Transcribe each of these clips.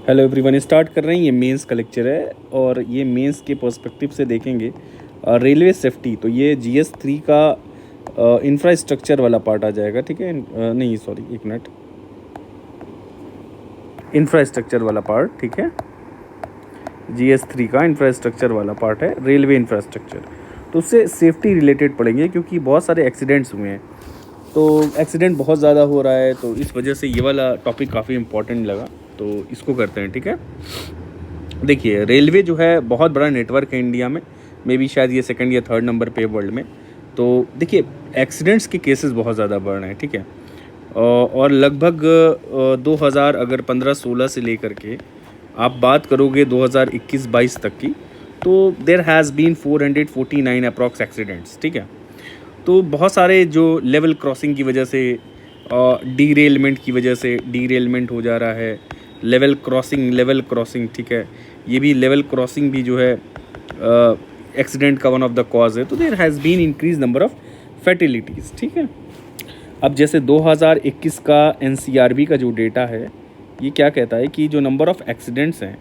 Hello everyone, start कर रहे हैं। ये मेंस का लेक्चर है और ये मेंस के पर्सपेक्टिव से देखेंगे रेलवे सेफ्टी। तो ये GS3 का इंफ्रास्ट्रक्चर वाला पार्ट आ जाएगा, ठीक है। नहीं सॉरी, एक मिनट, इंफ्रास्ट्रक्चर वाला पार्ट, ठीक है। GS3 का इंफ्रास्ट्रक्चर वाला पार्ट है रेलवे इंफ्रास्ट्रक्चर। तो उससे सेफ्टी रिलेटेड पढ़ेंगे क्योंकि बहुत सारे एक्सीडेंट्स हुए हैं। तो एक्सीडेंट बहुत ज़्यादा हो रहा है, तो इस वजह से ये वाला टॉपिक काफ़ी इंपॉर्टेंट लगा, तो इसको करते हैं, ठीक है। देखिए, रेलवे जो है बहुत बड़ा नेटवर्क है इंडिया में, मे बी शायद ये सेकंड या थर्ड नंबर पे वर्ल्ड में। तो देखिए, एक्सीडेंट्स के केसेस बहुत ज़्यादा बढ़ रहे हैं, ठीक है। और लगभग 2000 अगर 15-16 से लेकर के आप बात करोगे 2021-22 तक की, तो there has been 449 approx accidents, ठीक है। तो बहुत सारे जो लेवल क्रॉसिंग की वजह से, डीरेलमेंट की वजह से डीरेलमेंट हो जा रहा है। लेवल क्रॉसिंग, ठीक है। ये भी लेवल क्रॉसिंग भी जो है एक्सीडेंट का वन ऑफ द कॉज है। तो there has been increase number of fatalities, ठीक है। अब जैसे 2021 का NCRB का जो डेटा है, ये क्या कहता है कि जो नंबर ऑफ़ एक्सीडेंट्स हैं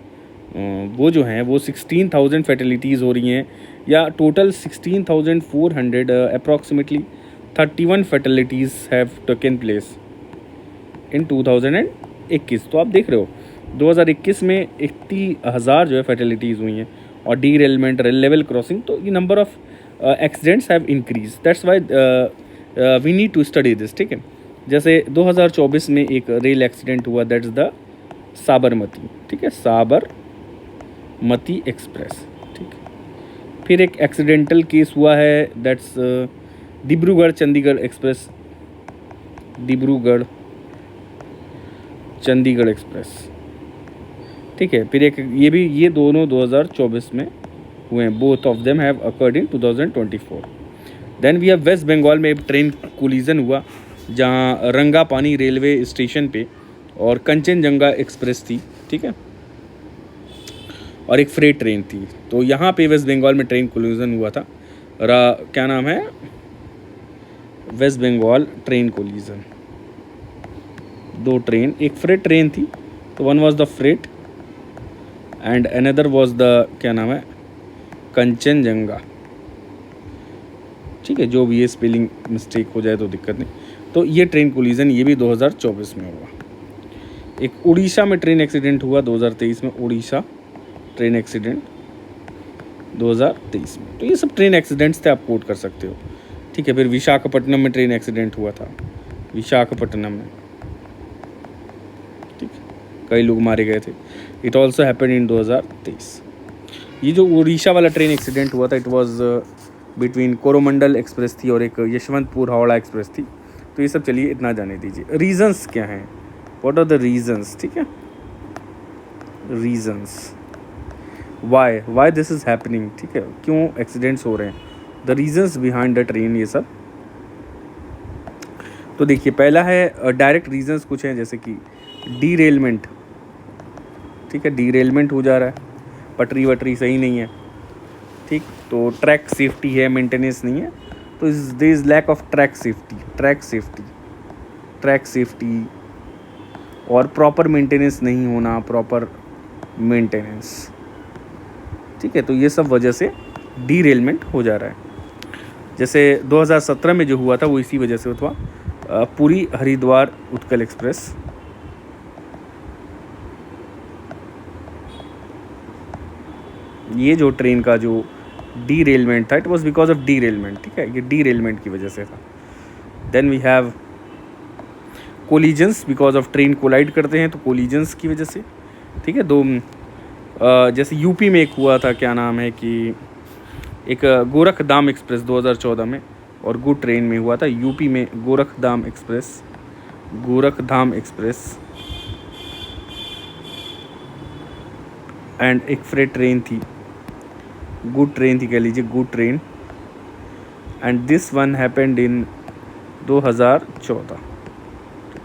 वो जो हैं वो 16,000 फैटिलिटीज़ हो रही हैं, या total 16,400 approximately 31 fatalities have taken place in 2021। तो आप देख रहे हो 2021 में 80,000 जो है फैटिलिटीज़ हुई हैं, और डीरेलमेंट, लेवल क्रॉसिंग, तो ये number of accidents have increase. That's why we need to study this, ठीक है। जैसे 2024 में एक रेल एक्सीडेंट हुआ, दैट्स द साबरमती, ठीक है, साबरमती एक्सप्रेस, ठीक है। फिर एक एक्सीडेंटल केस हुआ है, that's Dibrugarh Chandigarh express, Dibrugarh Chandigarh express, ठीक है। फिर एक ये दोनों 2024 में हुए हैं। Both of them have occurred in 2024। Then we have West Bengal में एक ट्रेन कोलिजन हुआ, जहां रंगापानी रेलवे स्टेशन पे और कंचनजंगा एक्सप्रेस थी, ठीक है, और एक फ्रेट ट्रेन थी। तो यहाँ पे वेस्ट बंगाल में ट्रेन कोलिजन हुआ था। क्या नाम है, वेस्ट बंगाल ट्रेन कोलिजन। दो ट्रेन, एक फ्रेट ट्रेन थी, तो one was the freight and another was the, क्या नाम है, कंचनजंगा, ठीक है। जो भी ये स्पेलिंग मिस्टेक हो जाए तो दिक्कत नहीं। तो ये ट्रेन कोलिजन ये भी 2024 में हुआ। एक उड़ीसा में ट्रेन एक्सीडेंट हुआ 2023 में, उड़ीसा ट्रेन एक्सीडेंट 2023 में। तो ये सब ट्रेन एक्सीडेंट्स थे, आप कोट कर सकते हो, ठीक है। फिर विशाखापट्टनम में ट्रेन एक्सीडेंट हुआ था, विशाखापट्टनम में, ठीक है, कई लोग मारे गए थे। It also happened in 2023। ये जो उड़ीसा वाला ट्रेन एक्सीडेंट हुआ था, it was between Coromandel express थी और एक यशवंतपुर हावड़ा एक्सप्रेस थी। तो ये सब चलिए इतना जाने दीजिए। रीजंस क्या हैं, व्हाट आर द रीजंस, ठीक है। Reasons why this is happening, ठीक है, क्यों एक्सीडेंट्स हो रहे हैं, the reasons behind the train, ये सब। तो देखिए, पहला है डायरेक्ट रीजंस कुछ हैं, जैसे कि डीरेलमेंट, ठीक है, डीरेलमेंट हो जा रहा है, पटरी वटरी सही नहीं है, ठीक। तो ट्रैक सेफ्टी है, मेंटेनेंस नहीं है, तो there is lack of track safety और प्रॉपर मेंटेनेंस नहीं होना, प्रॉपर मेंटेनेंस, ठीक है। तो ये सब वजह से डीरेलमेंट हो जा रहा है। जैसे 2017 में जो हुआ था वो इसी वजह से हुआ, पुरी हरिद्वार उत्कल एक्सप्रेस, ये जो ट्रेन का जो डीरेलमेंट था, it was because of derailment, ठीक है, ये डीरेलमेंट की वजह से था। Then we have collisions, because of train collide करते हैं, तो कोलिजन्स की वजह से, ठीक है। जैसे यूपी में एक हुआ था, क्या नाम है कि एक गोरखधाम एक्सप्रेस 2014 में, और गुड ट्रेन में हुआ था यूपी में, गोरखधाम एक्सप्रेस एंड एक फ्रेट ट्रेन थी, गुड ट्रेन थी, कह लीजिए good train, and this one happened in 2014।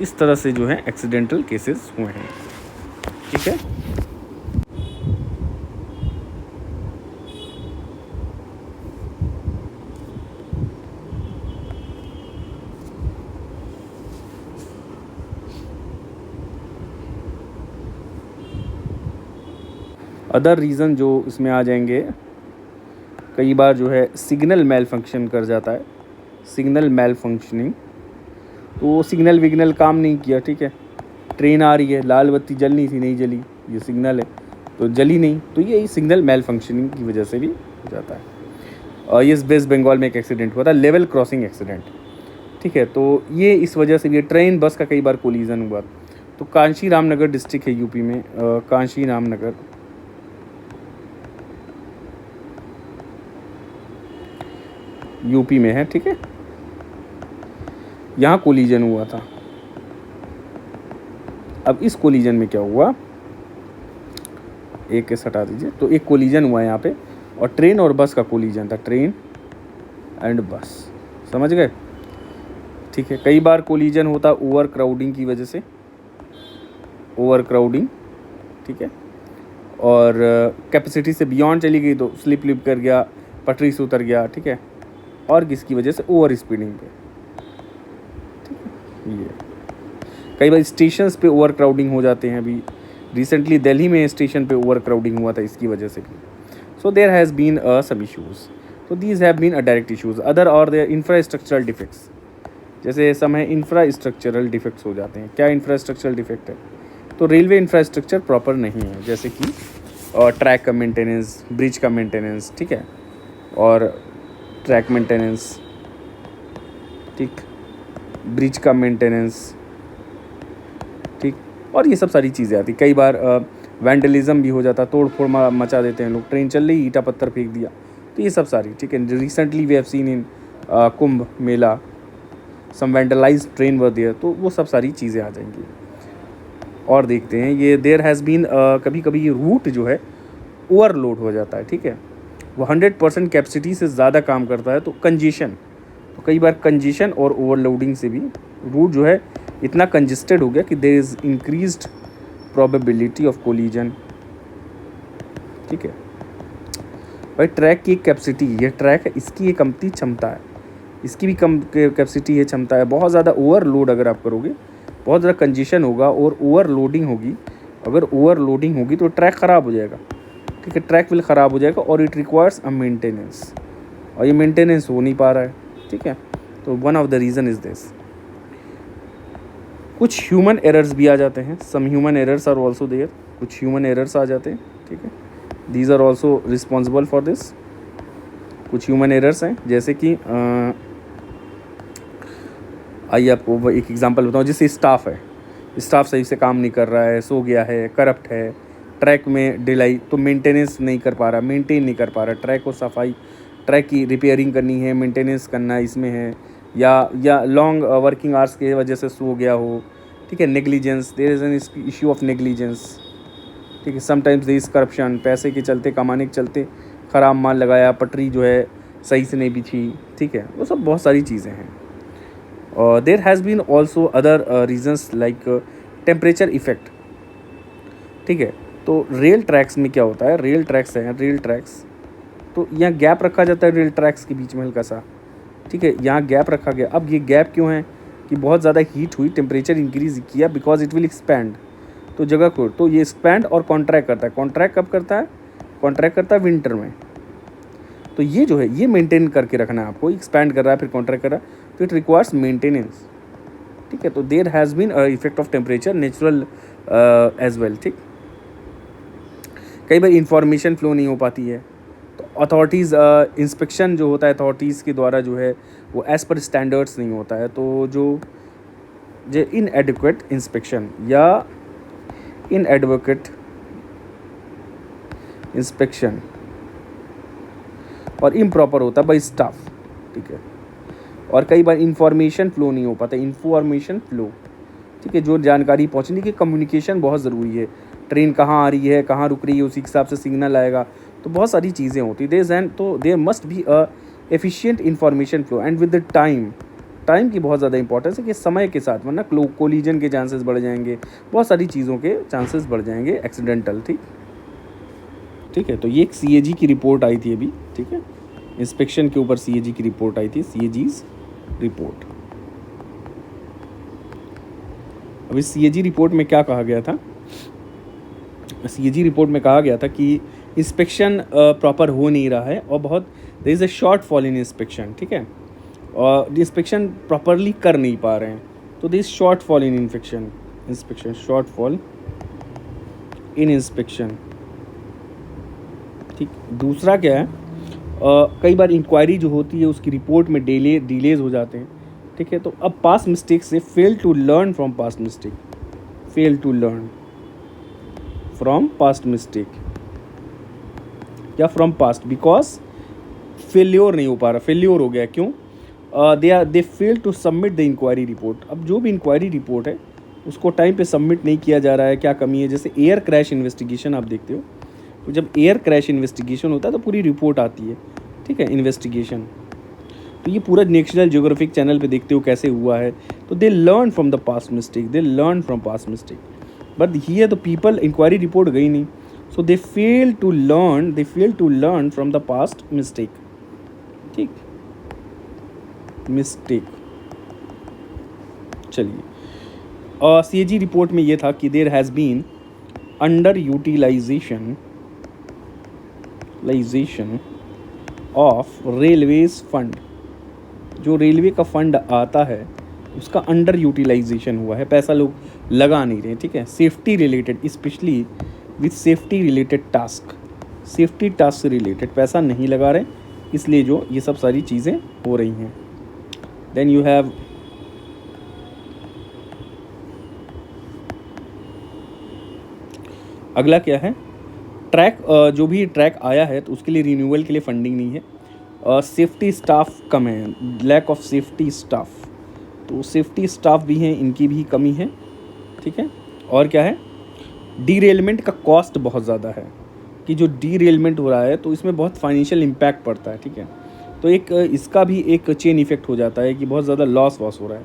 इस तरह से जो है एक्सीडेंटल केसेस हुए हैं, ठीक है। अदर रीज़न जो इसमें आ जाएंगे, कई बार जो है सिग्नल मेल फंक्शन कर जाता है, सिग्नल मेल फंक्शनिंग। तो सिग्नल विग्नल काम नहीं किया, ठीक है, ट्रेन आ रही है, लाल बत्ती जलनी थी, नहीं जली, ये सिग्नल है तो जली नहीं, तो ये सिग्नल मेल फंक्शनिंग की वजह से भी हो जाता है। और ये वेस्ट बंगाल में एक एक्सीडेंट हुआ था, लेवल क्रॉसिंग एक्सीडेंट, ठीक है, तो ये इस वजह से भी ट्रेन बस का कई बार कोलिजन हुआ। तो कांशी रामनगर डिस्ट्रिक्ट है यूपी में, कांशी रामनगर, यूपी में है, ठीक है, यहाँ कोलिजन हुआ था। अब इस कोलिजन में क्या हुआ, एक केस हटा दीजिए, तो एक कोलिजन हुआ यहाँ पे और ट्रेन और बस का कोलिजन था, ट्रेन एंड बस, समझ गए, ठीक है। कई बार कोलिजन होता ओवर क्राउडिंग की वजह से, ओवर क्राउडिंग, ठीक है, और कैपेसिटी से बियॉन्ड चली गई तो स्लिप लिप कर गया, पटरी से उतर गया, ठीक है, और किसकी वजह से, ओवर स्पीडिंग पे, ठीक है। ये कई बार स्टेशंस पे ओवर क्राउडिंग हो जाते हैं, अभी रिसेंटली दिल्ली में स्टेशन पे ओवर क्राउडिंग हुआ था इसकी वजह से भी। So there has been some issues, so these have been a direct issues, other or their infrastructural defects, जैसे समय इंफ्रास्ट्रक्चरल डिफेक्ट्स हो जाते हैं। क्या इंफ्रास्ट्रक्चरल डिफेक्ट है, तो रेलवे इंफ्रास्ट्रक्चर प्रॉपर नहीं है, जैसे कि ट्रैक का मेंटेनेंस, ब्रिज का मेंटेनेंस, ठीक है, और ट्रैक मेंटेनेंस, ठीक, ब्रिज का मेंटेनेंस, ठीक, और ये सब सारी चीज़ें आती। कई बार वैंडलिज्म भी हो जाता, तोड़ फोड़ मचा देते हैं लोग, ट्रेन चल रही, ईटा पत्थर फेंक दिया, तो ये सब सारी, ठीक है। Recently we have seen in Kumbh Mela some vandalize train were there, तो वो सब सारी चीज़ें आ जाएंगी। और देखते हैं, ये देयर हैज़ बीन कभी कभी रूट जो है ओवरलोड हो जाता है, ठीक है, वो 100% कैपेसिटी से ज़्यादा काम करता है, तो कंजेशन, तो कई बार कंजेशन और ओवरलोडिंग से भी रूट जो है इतना कंजेस्टेड हो गया कि there is increased probability of collision, ठीक है। भाई ट्रैक की एक कैपेसिटी, ये ट्रैक है, इसकी एक कमती क्षमता है, इसकी भी कम कैपेसिटी है, क्षमता है। बहुत ज़्यादा ओवरलोड अगर आप करोगे, बहुत ज़्यादा कंजेशन होगा और ओवरलोडिंग होगी, अगर ओवरलोडिंग होगी तो ट्रैक ख़राब हो जाएगा, ठीक है, ट्रैक विल ख़राब हो जाएगा और इट रिक्वायर्स अ मेंटेनेंस, और ये मेंटेनेंस हो नहीं पा रहा है, ठीक है। तो one of the reason is this. कुछ ह्यूमन एरर्स भी आ जाते हैं, some human errors are also there, कुछ ह्यूमन एरर्स आ जाते हैं, ठीक है, these are also responsible for this. कुछ ह्यूमन एरर्स हैं, जैसे कि आइए आपको एक एग्जांपल बताऊं, जैसे स्टाफ है, स्टाफ सही से काम नहीं कर रहा है, सो गया है, करप्ट है, ट्रैक में डिलाई, तो मेंटेनेंस नहीं कर पा रहा, मेंटेन नहीं कर पा रहा, ट्रैक को सफाई, ट्रैक की रिपेयरिंग करनी है, मेंटेनेंस करना इसमें है, या लॉन्ग वर्किंग आवर्स की वजह से सो गया हो, ठीक है, negligence, there is an issue of negligence, ठीक है, समटाइम्स देयर इज़ करप्शन, पैसे के चलते, कमाने के चलते ख़राब माल लगाया, पटरी जो है सही से नहीं बिछी, ठीक है, वो सब बहुत सारी चीज़ें हैं। There has been also other reasons like temperature effect, ठीक है। तो रेल ट्रैक्स में क्या होता है, रेल ट्रैक्स हैं, रेल ट्रैक्स, तो यहाँ गैप रखा जाता है रेल ट्रैक्स के बीच में हल्का सा, ठीक है, यहाँ गैप रखा गया। अब ये गैप क्यों है, कि बहुत ज़्यादा हीट हुई, टेम्परेचर इंक्रीज किया, बिकॉज इट विल एक्सपैंड, तो जगह को, तो ये एक्सपैंड और कॉन्ट्रैक्ट करता है। कॉन्ट्रैक्ट कब करता है, कॉन्ट्रैक्ट करता है विंटर में, तो ये जो है ये मेंटेन करके रखना है आपको, एक्सपैंड कर रहा है फिर कॉन्ट्रैक्ट कर रहा है, तो इट रिक्वायर्स मेंटेनेंस, ठीक है। तो there has been effect of temperature natural as well, ठीक। कई बार इंफॉर्मेशन फ्लो नहीं हो पाती है, तो अथॉरिटीज़ इंस्पेक्शन जो होता है अथॉरिटीज़ के द्वारा जो है वो एज़ पर स्टैंडर्ड्स नहीं होता है, तो जो इनएडिक्वेट इंस्पेक्शन या इनएडवोकेट इंस्पेक्शन और इम्प्रॉपर होता है बाई स्टाफ, ठीक है। और कई बार इंफॉर्मेशन फ्लो नहीं हो पाता, इंफॉर्मेशन फ्लो, ठीक है, जो जानकारी पहुंचने की कम्युनिकेशन बहुत ज़रूरी है, ट्रेन कहाँ आ रही है, कहाँ रुक रही है, उसी हिसाब से सिग्नल आएगा, तो बहुत सारी चीज़ें होती है। तो there must be a efficient information flow and with the time की बहुत ज़्यादा इंपॉर्टेंस है कि समय के साथ, वरना कोलिजन के चांसेस बढ़ जाएंगे, बहुत सारी चीज़ों के चांसेस बढ़ जाएंगे एक्सीडेंटल, ठीक है। तो ये एक CAG की रिपोर्ट आई थी अभी, ठीक है, इंस्पेक्शन के ऊपर CAG की रिपोर्ट आई थी, CAG's रिपोर्ट। अब इस CAG रिपोर्ट में क्या कहा गया था, सीएजी रिपोर्ट में कहा गया था कि इंस्पेक्शन प्रॉपर हो नहीं रहा है और बहुत there is a shortfall in inspection, ठीक है, और इंस्पेक्शन प्रॉपरली कर नहीं पा रहे हैं, तो this short fall in inspection short fall in inspection. ठीक, दूसरा क्या है, कई बार इंक्वायरी जो होती है उसकी रिपोर्ट में डिलेज हो जाते हैं, ठीक है। तो अब पास्ट मिस्टेक से fail to learn from past mistake, fail to learn from past mistake या फ्रॉम पास्ट, बिकॉज फेल्योर नहीं हो पा रहा, फेल्योर हो गया, क्यों, they fail to submit the inquiry report. अब जो भी इंक्वायरी रिपोर्ट है उसको टाइम पे सबमिट नहीं किया जा रहा है, क्या कमी है। जैसे एयर क्रैश इन्वेस्टिगेशन आप देखते हो, तो जब एयर क्रैश इन्वेस्टिगेशन होता है तो पूरी रिपोर्ट आती है, ठीक है, इन्वेस्टिगेशन। तो ये पूरा नेशनल ज्योग्राफिक चैनल पे देखते हो कैसे हुआ है, तो they learn from the past mistake, they learn from past mistake, but here the people inquiry report गई नहीं, so they fail to learn from the past mistake, ठीक, मिस्टेक। चलिए, और सीएजी रिपोर्ट में ये था कि there has been under utilisation of railways fund, जो रेलवे का फंड आता है उसका अंडर यूटिलाइजेशन हुआ है, पैसा लोग लगा नहीं रहे, ठीक है। Safety related, specially with safety related task, safety task से रिलेटेड पैसा नहीं लगा रहे, इसलिए जो ये सब सारी चीज़ें हो रही हैं। देन यू हैव अगला क्या है, ट्रैक, जो भी ट्रैक आया है तो उसके लिए रिन्यूअल के लिए फंडिंग नहीं है। सेफ्टी स्टाफ कम है, लैक ऑफ सेफ्टी स्टाफ, तो सेफ्टी स्टाफ भी हैं, इनकी भी कमी है, ठीक है। और क्या है, डीरेलमेंट का कॉस्ट बहुत ज़्यादा है, कि जो डीरेलमेंट हो रहा है तो इसमें बहुत फाइनेंशियल इम्पैक्ट पड़ता है, ठीक है। तो एक इसका भी एक चेन इफेक्ट हो जाता है कि बहुत ज़्यादा लॉस हो रहा है,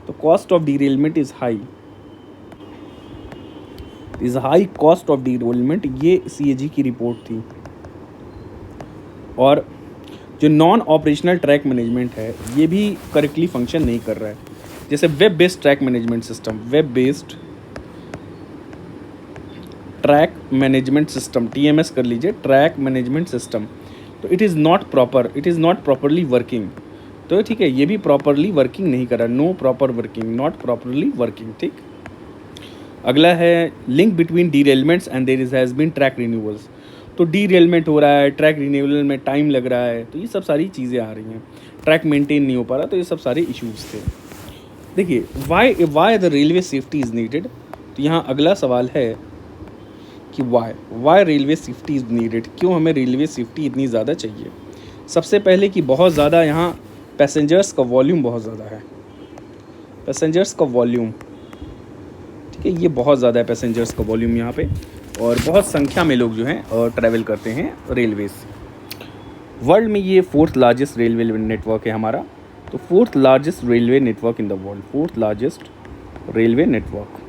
तो cost of derailment is high, is high cost of derailment, ये सीएजी की रिपोर्ट थी। और जो नॉन ऑपरेशनल ट्रैक मैनेजमेंट है ये भी करेक्टली फंक्शन नहीं कर रहा है। जैसे web based track management system, web based track management system, TMS कर लीजिए, ट्रैक मैनेजमेंट सिस्टम, तो it is not properly working, तो ठीक है, ये भी प्रॉपरली वर्किंग नहीं कर रहा, no proper working, not properly working, ठीक। अगला है link between derailments and there has been track renewals, तो डीरेलमेंट हो रहा है, ट्रैक रिन्यूअल में टाइम लग रहा है, तो ये सब सारी चीज़ें आ रही हैं, ट्रैक मेंटेन नहीं हो पा रहा, तो ये सब सारे इश्यूज़ थे। देखिए, why the railway safety is needed, तो यहाँ अगला सवाल है कि why railway safety is needed, क्यों हमें रेलवे सेफ्टी इतनी ज़्यादा चाहिए। सबसे पहले कि बहुत ज़्यादा यहाँ पैसेंजर्स का वॉल्यूम बहुत ज़्यादा है, पैसेंजर्स का वॉल्यूम, ठीक है, ये बहुत ज़्यादा है पैसेंजर्स का वॉल्यूम यहाँ पे, और बहुत संख्या में लोग जो हैं और ट्रैवल करते हैं रेलवे से। वर्ल्ड में ये 4th लार्जेस्ट रेलवे नेटवर्क है हमारा, तो 4th largest railway network in the world, 4th largest railway network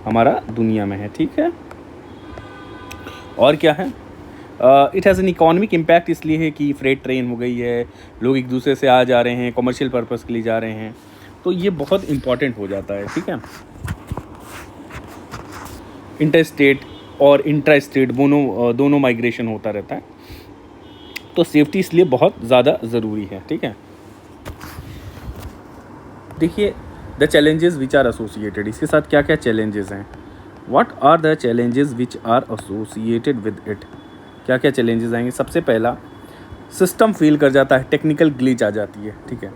हमारा दुनिया में है, ठीक है। और क्या है, it has an economic impact, इसलिए है कि फ्रेट ट्रेन हो गई है, लोग एक दूसरे से आ जा रहे हैं, कमर्शियल पर्पज़ के लिए जा रहे हैं, तो ये बहुत इंपॉर्टेंट हो जाता है, ठीक है। इंटर-स्टेट और इंट्रा-स्टेट दोनों माइग्रेशन होता रहता है, तो सेफ्टी इसलिए बहुत ज़्यादा ज़रूरी है, ठीक है। देखिए, the challenges which are associated, इसके साथ क्या क्या चैलेंजेस हैं, what are the challenges which are associated with it, क्या क्या चैलेंजेस आएंगे। सबसे पहला, सिस्टम फेल कर जाता है, टेक्निकल ग्लिच आ जाती है, ठीक है।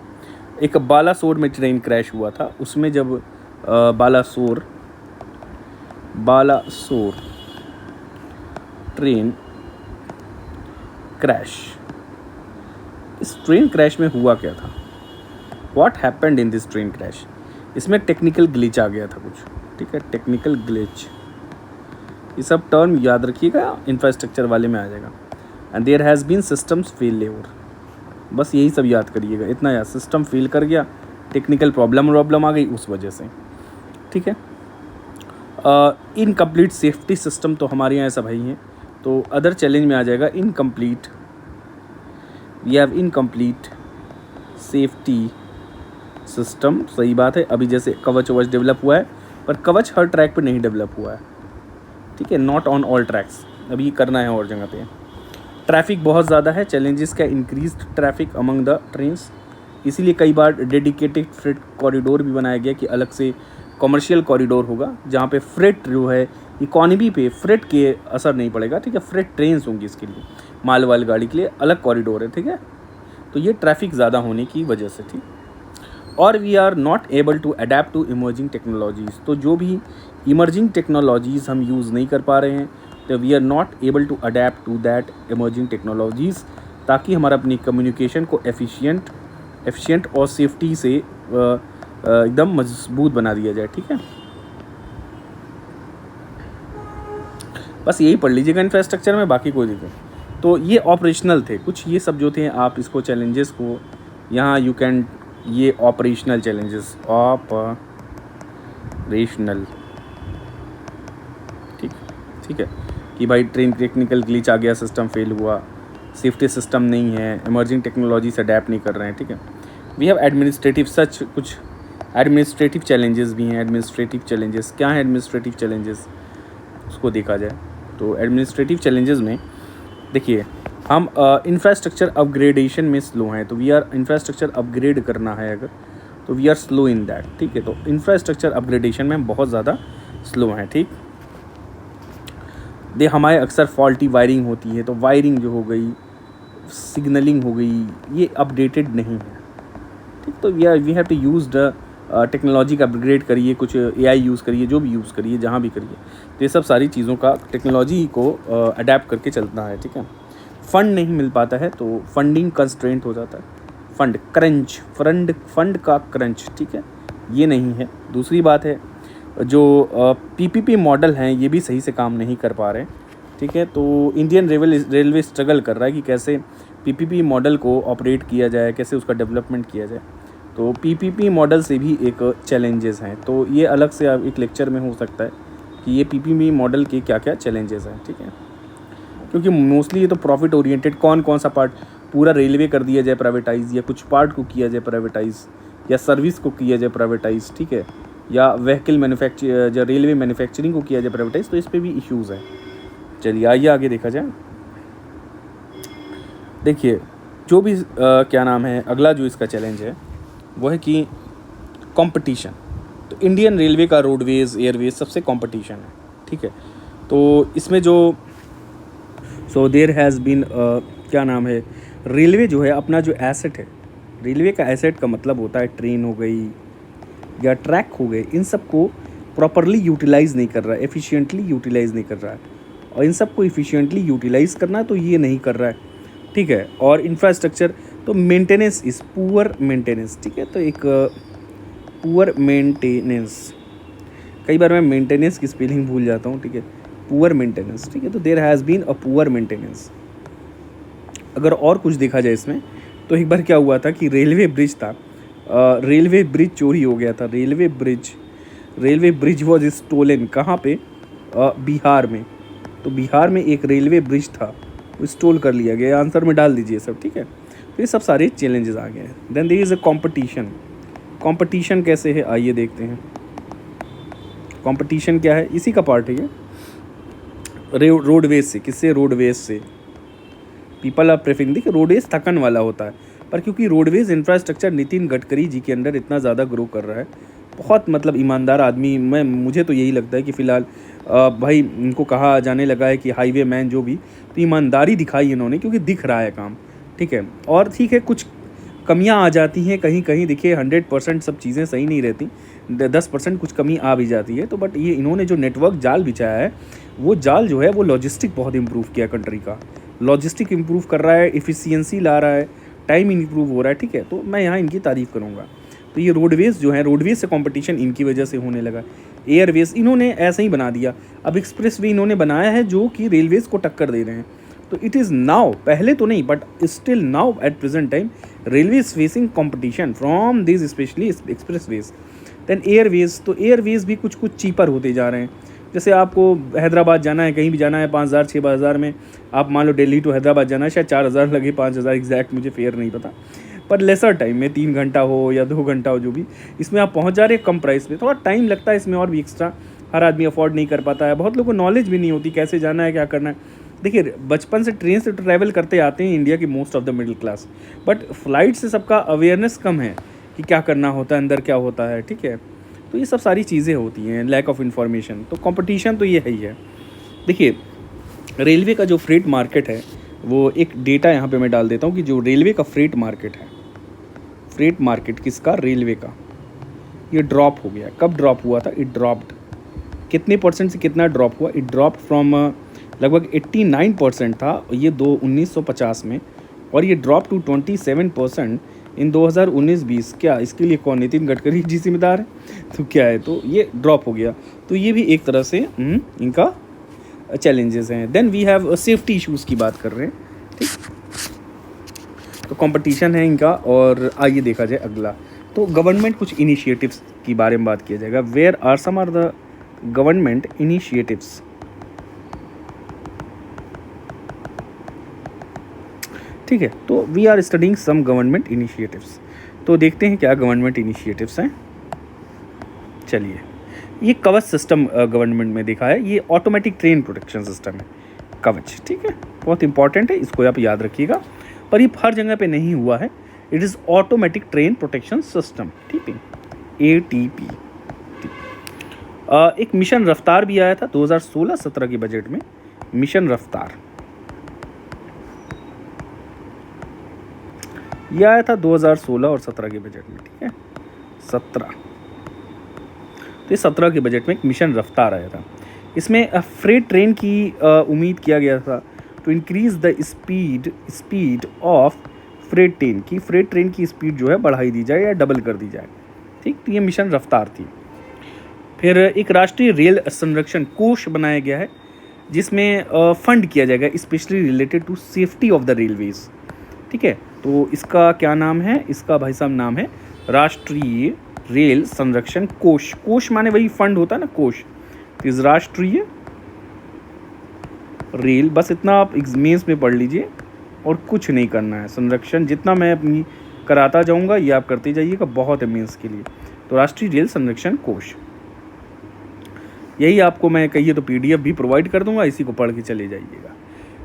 एक बालासोर में ट्रेन क्रैश हुआ था, उसमें जब बालासोर ट्रेन क्रैश, इस ट्रेन क्रैश में हुआ क्या था, what happened in this train crash, इसमें टेक्निकल ग्लिच आ गया था कुछ, ठीक है, टेक्निकल ग्लिच, ये सब टर्म याद रखिएगा, इंफ्रास्ट्रक्चर वाले में आ जाएगा। And there has been systems failure, बस यही सब याद करिएगा, इतना याद, सिस्टम फेल कर गया, टेक्निकल प्रॉब्लम आ गई उस वजह से, ठीक है। इनकम्प्लीट सेफ्टी सिस्टम, तो हमारे यहाँ ऐसा भाई हैं, तो अदर चैलेंज में आ जाएगा incomplete, we have incomplete safety system, सही बात है। अभी जैसे कवच डेवलप हुआ है, पर कवच हर ट्रैक पे नहीं डेवलप हुआ है, ठीक है, नॉट ऑन ऑल ट्रैक्स, अभी करना है और जगह पे। ट्रैफिक बहुत ज़्यादा है, चैलेंजेस क्या, increased traffic among the trains, इसीलिए कई बार डेडिकेटेड फ्रेट कॉरिडोर भी बनाया गया कि अलग से कमर्शियल कॉरिडोर होगा जहाँ पे फ्रेट जो है इकॉनमी पे फ्रेट के असर नहीं पड़ेगा, ठीक है, फ्रेट ट्रेन्स होंगी इसके लिए, माल वाल गाड़ी के लिए अलग कॉरिडोर है, ठीक है। तो ये ट्रैफिक ज़्यादा होने की वजह से थी। और we are not able to adapt to emerging technologies, तो जो भी इमर्जिंग टेक्नोलॉजीज़ हम यूज़ नहीं कर पा रहे हैं, तो we are not able to adapt to that emerging technologies, ताकि हमारा अपनी कम्युनिकेशन को एफिशिएंट और सेफ्टी से एकदम मजबूत बना दिया जाए, ठीक है। बस यही पढ़ लीजिएगा इंफ्रास्ट्रक्चर में, बाकी कोई दिक्कत। तो ये ऑपरेशनल थे कुछ, ये सब जो थे आप इसको चैलेंजेस को यहाँ यू कैन, ये ऑपरेशनल चैलेंजेस, ऑपरेशनल, ठीक है, कि भाई ट्रेन टेक्निकल ग्लिच आ गया, सिस्टम फेल हुआ, सेफ्टी सिस्टम नहीं है, इमर्जिंग टेक्नोलॉजी से अडेप्ट नहीं कर रहे हैं, ठीक है। वी हैव एडमिनिस्ट्रेटिव, सच कुछ एडमिनिस्ट्रेटिव चैलेंजेस भी हैं। एडमिनिस्ट्रेटिव चैलेंजेस क्या है, एडमिनिस्ट्रेटिव चैलेंजेस उसको देखा जाए तो एडमिनिस्ट्रेटिव चैलेंजेस में देखिए, हम इंफ्रास्ट्रक्चर अपग्रेडेशन में स्लो हैं, तो वी आर इंफ्रास्ट्रक्चर अपग्रेड करना है अगर, तो we are slow in that, ठीक है। तो इंफ्रास्ट्रक्चर अपग्रेडेशन में हम बहुत ज़्यादा स्लो हैं, ठीक। हमारे अक्सर फॉल्टी वायरिंग होती है, तो वायरिंग जो हो गई, सिग्नलिंग हो गई, ये अपडेटेड नहीं है, ठीक। तो we have to use the technology का अपग्रेड करिए, कुछ एआई यूज़ करिए, जो भी यूज़ करिए, जहाँ भी करिए, तो ये सब सारी चीज़ों का टेक्नोलॉजी को अडेप्ट करके चलना है, ठीक है। फ़ंड नहीं मिल पाता है तो फंडिंग कंस्ट्रेंट हो जाता है, फंड का क्रंच, ठीक है, ये नहीं है। दूसरी बात है, जो पीपीपी मॉडल हैं ये भी सही से काम नहीं कर पा रहे, ठीक है। तो इंडियन रेलवे स्ट्रगल कर रहा है कि कैसे पीपीपी मॉडल को ऑपरेट किया जाए, कैसे उसका डेवलपमेंट किया जाए। तो पीपीपी मॉडल से भी एक चैलेंजेस हैं, तो ये अलग से एक लेक्चर में हो सकता है कि ये पीपीपी मॉडल के क्या क्या चैलेंजेस हैं, ठीक है। क्योंकि मोस्टली ये तो प्रॉफिट ओरिएंटेड, कौन सा पार्ट पूरा रेलवे कर दिया जाए प्राइवेटाइज, या कुछ पार्ट को किया जाए प्राइवेटाइज, या सर्विस को किया जाए प्राइवेटाइज, ठीक है, या व्हीकल मैन्युफैक्चर या रेलवे मैन्युफैक्चरिंग को किया जाए प्राइवेटाइज, तो इस पर भी इश्यूज़ हैं। चलिए आइए आगे देखा जाए। देखिए जो भी क्या नाम है, अगला जो इसका चैलेंज है वो है कि कंपटीशन। तो इंडियन रेलवे का रोडवेज एयरवेज सबसे कंपटीशन है, ठीक है। तो इसमें जो देयर हैज़ बीन क्या नाम है, रेलवे जो है अपना जो एसेट है, रेलवे का एसेट का मतलब होता है ट्रेन हो गई या ट्रैक हो गए, इन सब को प्रॉपरली यूटिलाइज़ नहीं कर रहा है, एफिशिएंटली यूटिलाइज़ नहीं कर रहा है, और इन सब को एफिशिएंटली यूटिलाइज़ करना तो ये नहीं कर रहा है, ठीक है। और इंफ्रास्ट्रक्चर तो मेंटेनेंस इज़ पुअर मेंटेनेंस, ठीक है। तो एक पुअर मेंटेनेंस, कई बार मैं मेंटेनेंस की स्पेलिंग भूल जाता हूँ, ठीक है, पुअर मेंटेनेंस, ठीक है। तो there has been a poor maintenance. अगर और कुछ देखा जाए इसमें, तो एक बार क्या हुआ था कि रेलवे ब्रिज था, रेलवे ब्रिज चोरी हो गया था, रेलवे ब्रिज वॉज स्टोलन, कहाँ पे, बिहार में। तो बिहार में एक रेलवे ब्रिज था, वो स्टोल कर लिया गया, आंसर में डाल दीजिए सब, ठीक है। तो ये सब सारे चैलेंजेस आ गए हैं। Then there is a competition कैसे है, आइए देखते हैं। कंपटीशन क्या है, इसी का पार्ट है ये, रोडवेज से, किससे, रोडवेज से। पीपल आर प्रेफरिंग, देखिए रोडवेज थकन वाला होता है, पर क्योंकि रोडवेज इंफ्रास्ट्रक्चर नितिन गडकरी जी के अंडर इतना ज़्यादा ग्रो कर रहा है, बहुत मतलब ईमानदार आदमी, मुझे तो यही लगता है कि फ़िलहाल भाई इनको कहा जाने लगा है कि हाईवे मैन जो भी, तो ईमानदारी दिखाई इन्होंने, क्योंकि दिख रहा है काम, ठीक है। और ठीक है, कुछ कमियां आ जाती हैं कहीं कहीं, देखिए 100% सब चीज़ें सही नहीं रहती, 10% कुछ कमी आ भी जाती है, तो बट ये इन्होंने जो नेटवर्क जाल बिछाया है, वो जाल जो है वो लॉजिस्टिक बहुत इम्प्रूव किया, कंट्री का लॉजिस्टिक इम्प्रूव कर रहा है, इफ़िशियंसी ला रहा है, टाइम इम्प्रूव हो रहा है, ठीक है। तो मैं यहाँ इनकी तारीफ़ करूँगा। तो ये रोडवेज़ जो है, रोडवेज़ से कंपटीशन इनकी वजह से होने लगा। एयरवेज़ इन्होंने ऐसा ही बना दिया, अब एक्सप्रेसवे इन्होंने बनाया है जो कि रेलवेज़ को टक्कर दे रहे हैं। तो इट इज़ नाउ, पहले तो नहीं but still now at present time railway is facing competition from this specially expressways. Then airways, तो एयरवेज़ भी कुछ चीपर होते जा रहे हैं। जैसे आपको हैदराबाद जाना है, कहीं भी जाना है, 5,000 6,000 में, आप मान लो दिल्ली टू हैदराबाद जाना है, शायद 4,000 लगे, 5,000 एग्जैक्ट मुझे फेयर नहीं पता, पर लेसर टाइम में 3 घंटा हो या 2 घंटा हो, जो भी, इसमें आप पहुंच जा रहे हैं कम प्राइस पे। थोड़ा टाइम लगता है इसमें और भी एक्स्ट्रा, हर आदमी अफोर्ड नहीं कर पाता है, बहुत लोगों को नॉलेज भी नहीं होती कैसे जाना है, क्या करना है। देखिए बचपन से ट्रेन से ट्रैवल करते आते हैं इंडिया की most of the middle class, but flight से सबका अवेयरनेस कम है कि क्या करना होता है, अंदर क्या होता है, ठीक है। तो ये सब सारी चीज़ें होती हैं, लैक ऑफ इन्फॉर्मेशन। तो कंपटीशन तो ये है ही है। देखिए रेलवे का जो फ्रेट मार्केट है, वो एक डेटा यहाँ पे मैं डाल देता हूँ कि जो रेलवे का फ्रेट मार्केट है, फ्रेट मार्केट किसका, रेलवे का, ये ड्रॉप हो गया। कब ड्रॉप हुआ था, इट ड्रॉप्ड, कितने परसेंट से कितना ड्रॉप हुआ, इट ड्रॉप फ्रॉम लगभग 89% था ये 1950 में, और ये ड्रॉप टू 27% इन 2019-20। क्या इसके लिए कौन, नितिन गडकरी जी जिम्मेदार है? तो क्या है, तो ये ड्रॉप हो गया। तो ये भी एक तरह से इनका चैलेंजेस हैं। Then we have safety issues की बात कर रहे हैं, ठीक। तो कंपटीशन है इनका। और आइए देखा जाए अगला, तो गवर्नमेंट कुछ इनिशिएटिव्स की बारे में बात किया जाएगा। Where are some are the government initiatives, ठीक है। तो we are studying some government initiatives, तो देखते हैं क्या गवर्नमेंट इनिशिएटिव्स हैं। चलिए, ये कवच सिस्टम गवर्नमेंट में देखा है, ये ऑटोमेटिक ट्रेन प्रोटेक्शन सिस्टम है, कवच, ठीक है। बहुत इंपॉर्टेंट है, इसको आप याद रखिएगा। पर ये हर जगह पे नहीं हुआ है। It is automatic train protection system, ठीक है, ATP। एक मिशन रफ्तार भी आया था 2016-17 के बजट में, मिशन रफ्तार ये आया था 2016 और 17 के बजट में, ठीक है, 17। तो ये 17 के बजट में एक मिशन रफ्तार आया था। इसमें फ्रेट ट्रेन की उम्मीद किया गया था to increase the speed of freight train की, फ्रेट ट्रेन की स्पीड जो है बढ़ाई दी जाए या डबल कर दी जाए, ठीक। तो ये मिशन रफ्तार थी। फिर एक राष्ट्रीय रेल संरक्षण कोष बनाया गया है, जिसमें फंड किया जाएगा specially related to safety of the railways, ठीक है। तो इसका क्या नाम है, इसका भाई साहब नाम है राष्ट्रीय रेल संरक्षण कोष। कोष माने वही फंड होता है ना, कोष। इस राष्ट्रीय रेल, बस इतना आप मेंस में पढ़ लीजिए और कुछ नहीं करना है। संरक्षण जितना मैं अपनी कराता जाऊंगा ये आप करते जाइएगा, बहुत है मेंस के लिए। तो राष्ट्रीय रेल संरक्षण कोष, यही आपको मैं कहिए तो PDF भी प्रोवाइड कर दूंगा, इसी को पढ़ के चले जाइएगा।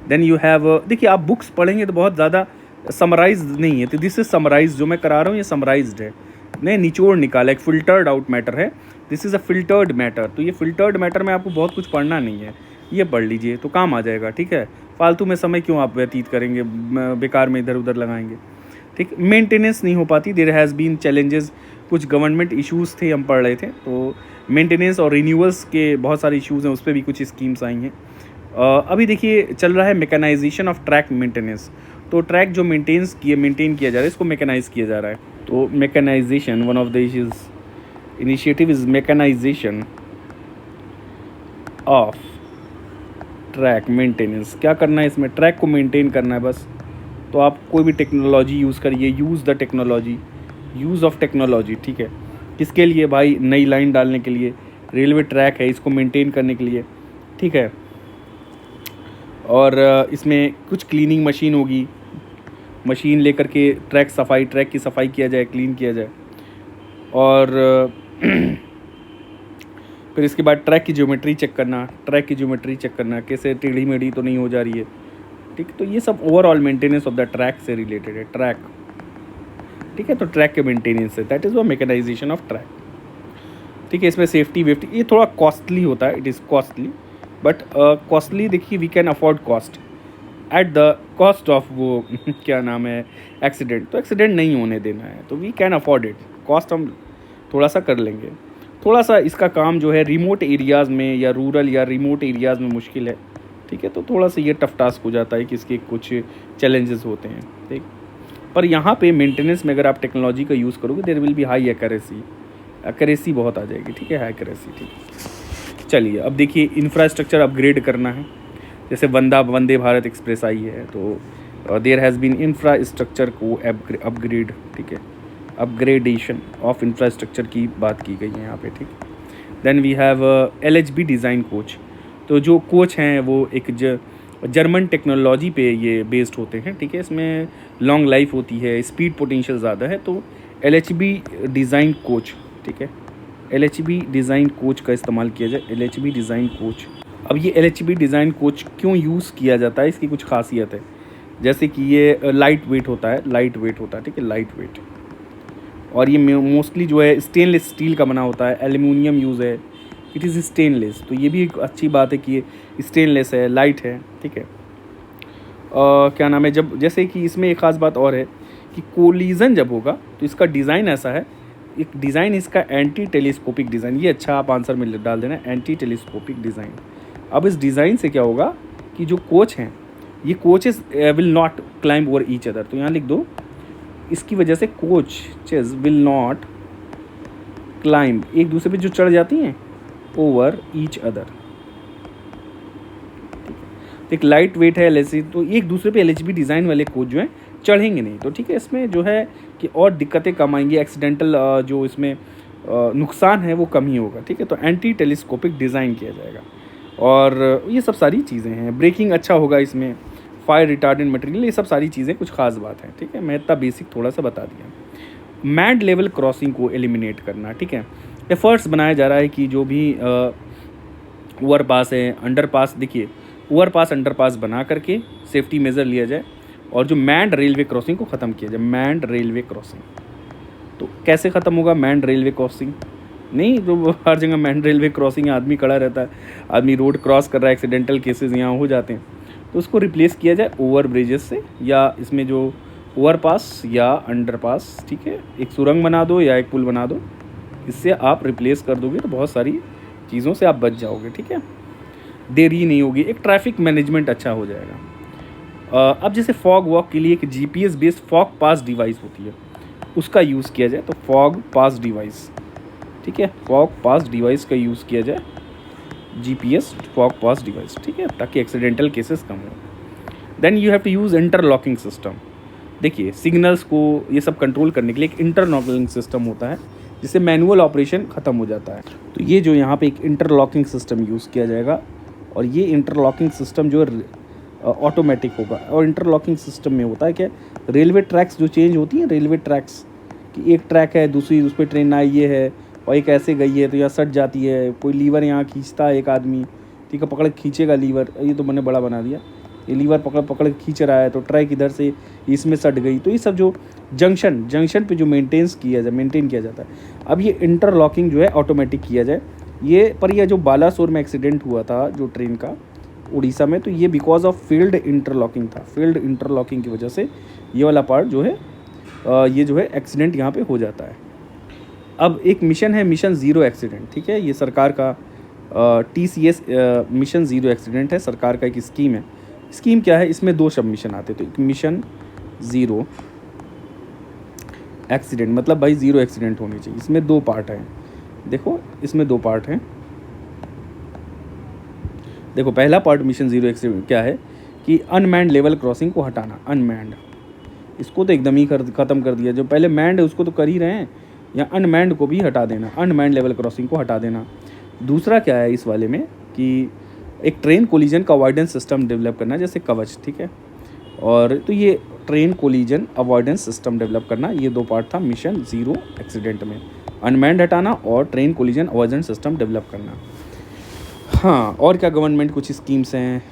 देन यू हैव, देखिए आप बुक्स पढ़ेंगे तो बहुत ज़्यादा समराइज नहीं है, तो दिस इज समराइज, जो मैं करा रहा हूँ ये समराइज्ड है, मैं निचोड़ निकाला, एक फिल्टर्ड आउट मैटर है। This is a filtered matter. तो ये फिल्टर्ड मैटर में आपको बहुत कुछ पढ़ना नहीं है, ये पढ़ लीजिए तो काम आ जाएगा, ठीक है। फालतू में समय क्यों आप व्यतीत करेंगे, बेकार में इधर उधर लगाएंगे, ठीक। मेंटेनेंस नहीं हो पाती, देयर हैज़ बीन चैलेंजेस, कुछ गवर्नमेंट इश्यूज़ थे, हम पढ़ रहे थे। तो मेंटेनेंस और रिन्यूअल्स के बहुत सारे इश्यूज़ हैं, उस पर भी कुछ स्कीम्स आई हैं। अभी देखिए चल रहा है मैकेनाइजेशन ऑफ ट्रैक मेंटेनेंस। तो ट्रैक जो मेंटेन किया जा रहा है, इसको मैकेनाइज किया जा रहा है। तो mechanization, one of the initiative is mechanization of track maintenance. क्या करना है इसमें, ट्रैक को मेंटेन करना है बस। तो आप कोई भी टेक्नोलॉजी यूज़ करिए, use the technology, use of technology, ठीक है। किसके लिए भाई, नई लाइन डालने के लिए, रेलवे ट्रैक है इसको मेंटेन करने के लिए, ठीक है। और इसमें कुछ क्लीनिंग मशीन होगी, मशीन लेकर के ट्रैक की सफाई किया जाए, क्लीन किया जाए। और फिर इसके बाद ट्रैक की ज्योमेट्री चेक करना, कैसे टेढ़ी मेढ़ी तो नहीं हो जा रही है, ठीक। तो ये सब overall maintenance of the track से रिलेटेड है, ट्रैक, ठीक है। तो ट्रैक के मेंटेनेंस है, दैट इज़ वो मैकेनाइजेशन ऑफ ट्रैक, ठीक है। इसमें सेफ्टी वेफ्टी ये थोड़ा कॉस्टली होता है, it is costly, but costly देखिए we can afford cost at the cost of वो क्या नाम है, एक्सीडेंट। तो एक्सीडेंट नहीं होने देना है, तो we can afford it, cost हम थोड़ा सा कर लेंगे। थोड़ा सा इसका काम जो है रिमोट एरियाज़ में या रूरल या रिमोट एरियाज़ में मुश्किल है, ठीक है। तो थोड़ा सा ये टफ टास्क हो जाता है कि इसके कुछ चैलेंजेस होते हैं, ठीक। पर यहाँ पे मेंटेनेंस में अगर आप टेक्नोलॉजी का यूज़ करोगे, there will be high accuracy बहुत आ जाएगी, ठीक है, हाई एक्यूरेसी, ठीक। चलिए अब देखिए इंफ्रास्ट्रक्चर अपग्रेड करना है, जैसे वंदे भारत एक्सप्रेस आई है, तो देयर हैज़ बीन इंफ्रास्ट्रक्चर को अपग्रेड, ठीक है, अपग्रेडेशन ऑफ इंफ्रास्ट्रक्चर की बात की गई है यहाँ पे, ठीक। Then we have LHB design coach. तो जो कोच हैं वो एक जर्मन टेक्नोलॉजी पे ये बेस्ड होते हैं, ठीक है। इसमें लॉन्ग लाइफ होती है, स्पीड पोटेंशियल ज़्यादा है, तो LHB डिज़ाइन कोच, ठीक है। LHB डिज़ाइन कोच का इस्तेमाल किया जाए। LHB डिज़ाइन कोच, अब ये LHB डिज़ाइन कोच क्यों यूज़ किया जाता है, इसकी कुछ खासियत है। जैसे कि ये लाइट वेट होता है, ठीक है, लाइट वेट। और ये मोस्टली जो है स्टेनलेस स्टील का बना होता है, एल्यूमिनियम यूज़ है, इट इज़ स्टेनलेस। तो ये भी एक अच्छी बात है कि ये स्टेनलेस है, लाइट है, ठीक है। क्या नाम है, जब जैसे कि इसमें एक ख़ास बात और है कि कोलिजन जब होगा तो इसका डिज़ाइन ऐसा है, एक डिज़ाइन इसका एंटी टेलीस्कोपिक डिज़ाइन, ये अच्छा आप आंसर में डाल देना, एंटी टेलीस्कोपिक डिज़ाइन। अब इस डिज़ाइन से क्या होगा कि जो कोच हैं, ये coaches will not climb over each other, तो यहाँ लिख दो, इसकी वजह से कोचेस विल नॉट क्लाइंब, एक दूसरे पे जो चढ़ जाती हैं, ओवर ईच अदर। एक लाइट वेट है LHB, तो एक दूसरे पे LHB डिज़ाइन वाले कोच जो हैं चढ़ेंगे नहीं, तो ठीक है, इसमें जो है कि और दिक्कतें कम आएंगी, एक्सीडेंटल जो इसमें नुकसान है वो कम ही होगा, ठीक है। तो एंटी टेलीस्कोपिक डिज़ाइन किया जाएगा और ये सब सारी चीज़ें हैं। ब्रेकिंग अच्छा होगा इसमें, फायर रिटार्डेंट मटेरियल, ये सब सारी चीज़ें कुछ खास बात है, ठीक है। मैं इतना बेसिक थोड़ा सा बता दिया। मैड लेवल क्रॉसिंग को एलिमिनेट करना, ठीक है। एफर्ट्स बनाया जा रहा है कि जो भी ओवर पास है, अंडर पास, देखिए ओवर पास अंडर पास बना करके सेफ्टी मेज़र लिया जाए और जो मैंड रेलवे क्रॉसिंग को ख़त्म किया जाए। मैंड रेलवे क्रॉसिंग तो कैसे ख़त्म होगा मैंड रेलवे क्रॉसिंग? नहीं, तो हर जगह मैंड रेलवे क्रॉसिंग आदमी खड़ा रहता है, आदमी रोड क्रॉस कर रहा है, एक्सीडेंटल केसेस यहाँ हो जाते हैं, तो उसको रिप्लेस किया जाए ओवर ब्रिजेस से, या इसमें जो ओवर पास या अंडर पास, ठीक है, एक सुरंग बना दो या एक पुल बना दो, इससे आप रिप्लेस कर दोगे तो बहुत सारी चीज़ों से आप बच जाओगे, ठीक है। देरी नहीं होगी, एक ट्रैफिक मैनेजमेंट अच्छा हो जाएगा। अब जैसे फॉग वॉक के लिए एक GPS बेस्ड फॉग पास डिवाइस होती है, उसका यूज़ किया जाए, तो फॉग पास डिवाइस, ठीक है, फॉग पास डिवाइस का यूज़ किया जाए, GPS फॉग पास डिवाइस, ठीक है, ताकि एक्सीडेंटल केसेस कम हो। Then you have to use interlocking system. देखिए सिग्नल्स को ये सब कंट्रोल करने के लिए एक इंटरलॉकिंग सिस्टम होता है, जिससे मैनुअल ऑपरेशन ख़त्म हो जाता है। तो ये जो यहाँ पे एक इंटरलॉकिंग सिस्टम यूज़ किया जाएगा, और ये इंटरलॉकिंग सिस्टम जो है ऑटोमेटिक होगा। और इंटरलॉकिंग सिस्टम में होता है क्या, रेलवे ट्रैक्स जो चेंज होती हैं, रेलवे ट्रैक्स कि एक ट्रैक है, दूसरी उस पर ट्रेन आई ये है और एक ऐसे गई है, तो यहाँ सट जाती है, कोई लीवर यहाँ खींचता है एक आदमी, ठीक है, पकड़ खींचेगा लीवर, ये तो मैंने बड़ा बना दिया, ये लीवर पकड़ खींच रहा है, तो ट्रैक इधर से इसमें सट गई, तो ये सब जो जंक्शन पे जो मेंटेन किया जाता है, अब ये इंटरलॉकिंग जो है ऑटोमेटिक किया जाए। ये पर यह जो बालासोर में एक्सीडेंट हुआ था जो ट्रेन का उड़ीसा में, तो ये बिकॉज ऑफ फील्ड इंटरलॉकिंग था। फील्ड इंटरलॉकिंग की वजह से ये वाला पार्ट जो है ये जो है एक्सीडेंट यहाँ पे हो जाता है। अब एक मिशन है, मिशन ज़ीरो एक्सीडेंट, ठीक है, ये सरकार का TCS मिशन ज़ीरो एक्सीडेंट है, सरकार का एक स्कीम है। स्कीम क्या है, इसमें 2 सब मिशन आते, तो एक मिशन ज़ीरो एक्सीडेंट, मतलब भाई ज़ीरो एक्सीडेंट होनी चाहिए। इसमें 2 पार्ट हैं, देखो इसमें 2 पार्ट हैं। देखो पहला पार्ट मिशन ज़ीरो एक्सीडेंट क्या है कि अनमैन्ड लेवल क्रॉसिंग को हटाना। अनमैन्ड इसको तो एकदम ही ख़त्म कर दिया, जो पहले मैंड है उसको तो कर ही रहे हैं, या अनमैन्ड को भी हटा देना, अनमैन्ड लेवल क्रॉसिंग को हटा देना। दूसरा क्या है इस वाले में कि एक ट्रेन कोलिजन का अवॉइडेंस सिस्टम डेवलप करना, जैसे कवच, ठीक है, और तो ये train collision avoidance system develop करना, ये 2 पार्ट था मिशन ज़ीरो एक्सीडेंट में, अनमैन्ड हटाना और train collision avoidance system develop करना। हाँ, और क्या गवर्नमेंट कुछ स्कीम्स हैं,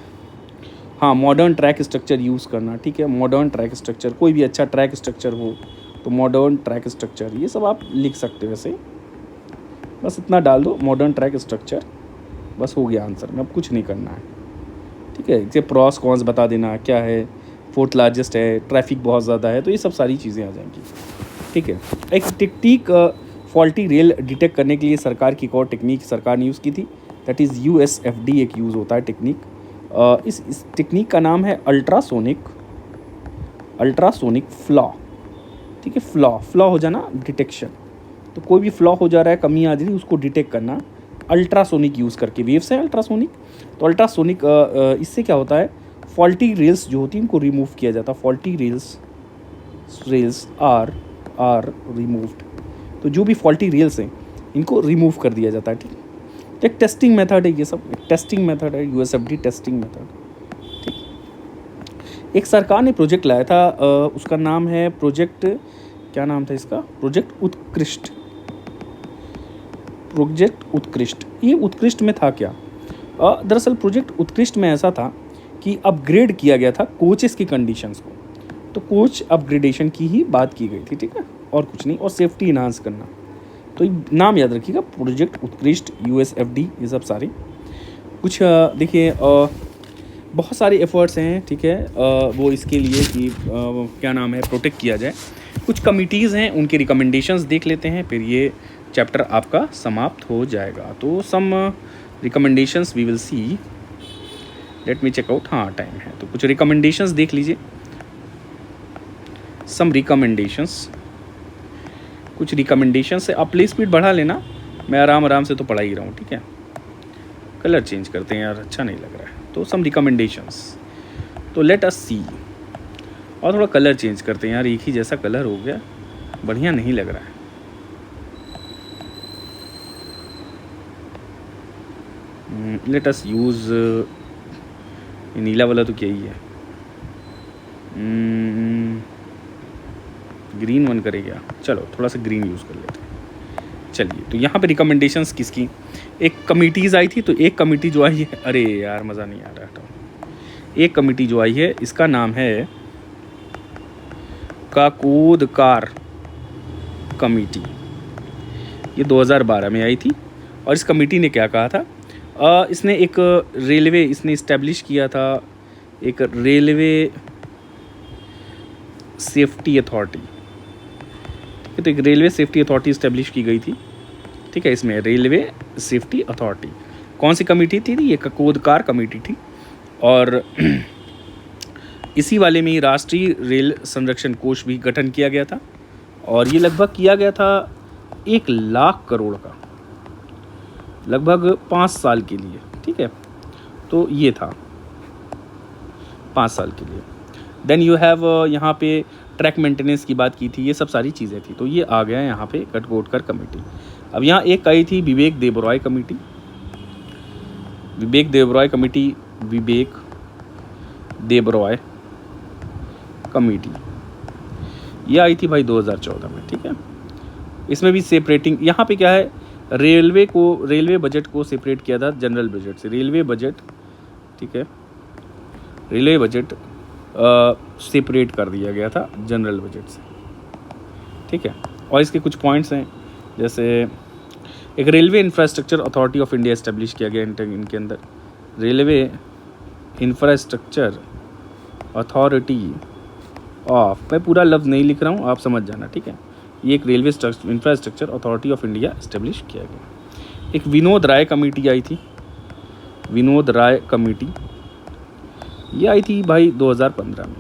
हाँ, मॉडर्न ट्रैक स्ट्रक्चर यूज़ करना, ठीक है, मॉडर्न ट्रैक स्ट्रक्चर, कोई भी अच्छा ट्रैक स्ट्रक्चर हो तो मॉडर्न ट्रैक स्ट्रक्चर, ये सब आप लिख सकते हो वैसे, बस इतना डाल दो मॉडर्न ट्रैक स्ट्रक्चर, बस हो गया आंसर में, अब कुछ नहीं करना है, ठीक है। जैसे प्रॉस कॉन्स बता देना, क्या है, 4th लार्जेस्ट है, ट्रैफिक बहुत ज़्यादा है, तो ये सब सारी चीज़ें आ जाएंगी, ठीक है। एक टेक्निक फॉल्टी रेल डिटेक्ट करने के लिए सरकार की एक और टेक्निक सरकार ने यूज़ की थी, दैट इज़ USFD एक यूज़ होता है टेक्निक। इस टेक्निक का नाम है अल्ट्रासोनिक फ्लॉ, ठीक है, फ्लॉ हो जाना डिटेक्शन, तो कोई भी फ्लॉ हो जा रहा है, कमी आ जा रही है, उसको डिटेक्ट करना अल्ट्रासोनिक यूज़ करके। वेव्स है अल्ट्रासोनिक, तो अल्ट्रासोनिक इससे क्या होता है, फॉल्टी रेल्स जो होती हैं उनको रिमूव किया जाता है, फॉल्टी रेल्स आर रिमूव्ड, तो जो भी फॉल्टी रेल्स हैं इनको रिमूव कर दिया जाता है, ठीक है। एक टेस्टिंग मेथड है, ये सब एक टेस्टिंग मेथड है, USFD टेस्टिंग मेथड, ठीक। एक सरकार ने प्रोजेक्ट लाया था, उसका नाम है प्रोजेक्ट, क्या नाम था इसका, प्रोजेक्ट उत्कृष्ट, प्रोजेक्ट उत्कृष्ट, ये उत्कृष्ट में था क्या? दरअसल प्रोजेक्ट उत्कृष्ट में ऐसा था कि अपग्रेड किया गया था कोचेस की कंडीशंस को, तो कोच अपग्रेडेशन की ही बात की गई थी, ठीक है, और कुछ नहीं, और सेफ्टी इन्हांस करना। तो नाम याद रखिएगा, प्रोजेक्ट उत्कृष्ट, USFD, ये सब सारे कुछ देखिए बहुत सारे एफर्ट्स हैं, ठीक है, वो इसके लिए कि क्या नाम है, प्रोटेक्ट किया जाए। कुछ कमिटीज़ हैं, उनके रिकमेंडेशंस देख लेते हैं, फिर ये चैप्टर आपका समाप्त हो जाएगा। तो some recommendations we will see, let me check out, हाँ टाइम है, तो कुछ रिकमेंडेशंस देख लीजिए। सम रिकमेंडेशंस, कुछ रिकमेंडेशंस से आप प्ले स्पीड बढ़ा लेना, मैं आराम से तो पढ़ा ही रहा हूँ, ठीक है। कलर चेंज करते हैं यार, अच्छा नहीं लग रहा है। तो सम रिकमेंडेशंस, तो लेट अस सी, और थोड़ा कलर चेंज करते हैं यार, एक ही जैसा कलर हो गया, बढ़िया नहीं लग रहा है। लेट अस यूज़, नीला वाला तो क्या ही है, ग्रीन वन करेगा, चलो थोड़ा सा ग्रीन यूज़ कर लेते हैं। चलिए, तो यहाँ पे रिकमेंडेशंस किसकी, एक कमिटीज़ आई थी, तो एक कमिटी जो आई है, अरे यार मज़ा नहीं आ रहा है, एक कमिटी जो आई है इसका नाम है काकोदकार कमेटी, ये 2012 में आई थी। और इस कमेटी ने क्या कहा था, इसने एक रेलवे, इसने इस्टेब्लिश किया था एक रेलवे सेफ्टी अथॉरिटी, तो एक रेलवे सेफ्टी अथॉरिटी इस्टेब्लिश की गई थी, ठीक है। इसमें रेलवे सेफ्टी अथॉरिटी, कौन सी कमेटी थी? ये काकोदकार कमेटी थी। और इसी वाले में ही राष्ट्रीय रेल संरक्षण कोष भी गठन किया गया था, और ये लगभग किया गया था 1 लाख करोड़ का, लगभग 5 साल के लिए, ठीक है। तो ये था 5 साल के लिए। देन यू हैव यहाँ पे ट्रैक मेंटेनेंस की बात की थी, ये सब सारी चीज़ें थी, तो ये आ गया यहाँ पे काकोदकर कमेटी। अब यहाँ एक आई थी विवेक Debroy committee, Vivek Debroy committee, Vivek Debroy committee, ये आई थी भाई 2014 में, ठीक है। इसमें भी सेपरेटिंग, यहाँ पे क्या है, रेलवे बजट को सेपरेट किया था जनरल बजट से, रेलवे बजट, ठीक है, रेलवे बजट सेपरेट कर दिया गया था जनरल बजट से, ठीक है। और इसके कुछ पॉइंट्स हैं, जैसे एक railway infrastructure authority of India establish किया गया इनके अंदर, रेलवे इंफ्रास्ट्रक्चर अथॉरिटी ऑफ, मैं पूरा लफ्ज़ नहीं लिख रहा हूँ, आप समझ जाना, ठीक है। ये एक railway infrastructure authority of India establish किया गया। एक विनोद राय कमेटी आई थी, विनोद राय कमेटी, ये आई थी भाई 2015 में,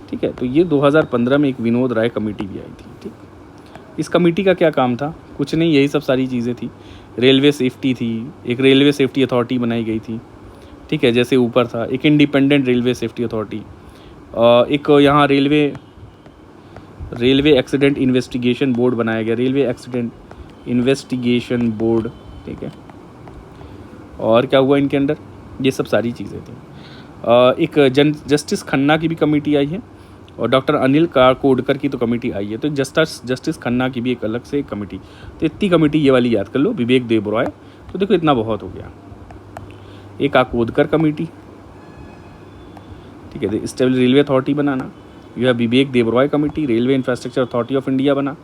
ठीक है। तो ये 2015 में एक विनोद राय कमेटी भी आई थी, ठीक। इस कमेटी का क्या काम था? कुछ नहीं, यही सब सारी चीज़ें थी। रेलवे सेफ्टी थी, एक रेलवे सेफ्टी अथॉरिटी बनाई गई थी, ठीक है, जैसे ऊपर था। एक इंडिपेंडेंट रेलवे सेफ्टी अथॉरिटी, एक यहाँ रेलवे एक्सीडेंट इन्वेस्टिगेशन बोर्ड बनाया गया, रेलवे एक्सीडेंट इन्वेस्टिगेशन बोर्ड, ठीक है। और क्या हुआ इनके अंदर, ये सब सारी चीज़ें थी। एक जस्टिस खन्ना की भी कमेटी आई है, और डॉक्टर अनिल काकोडकर की तो कमेटी आई है। तो जस्टिस खन्ना की भी एक अलग से कमेटी, तो इतनी कमेटी ये वाली याद कर लो, विवेक देबरॉय, तो देखो इतना बहुत हो गया। एक काकोदकर कमेटी, ठीक है, स्टेबल रेलवे अथॉरिटी बनाना, यह Vivek Debroy committee, railway infrastructure authority of India बना,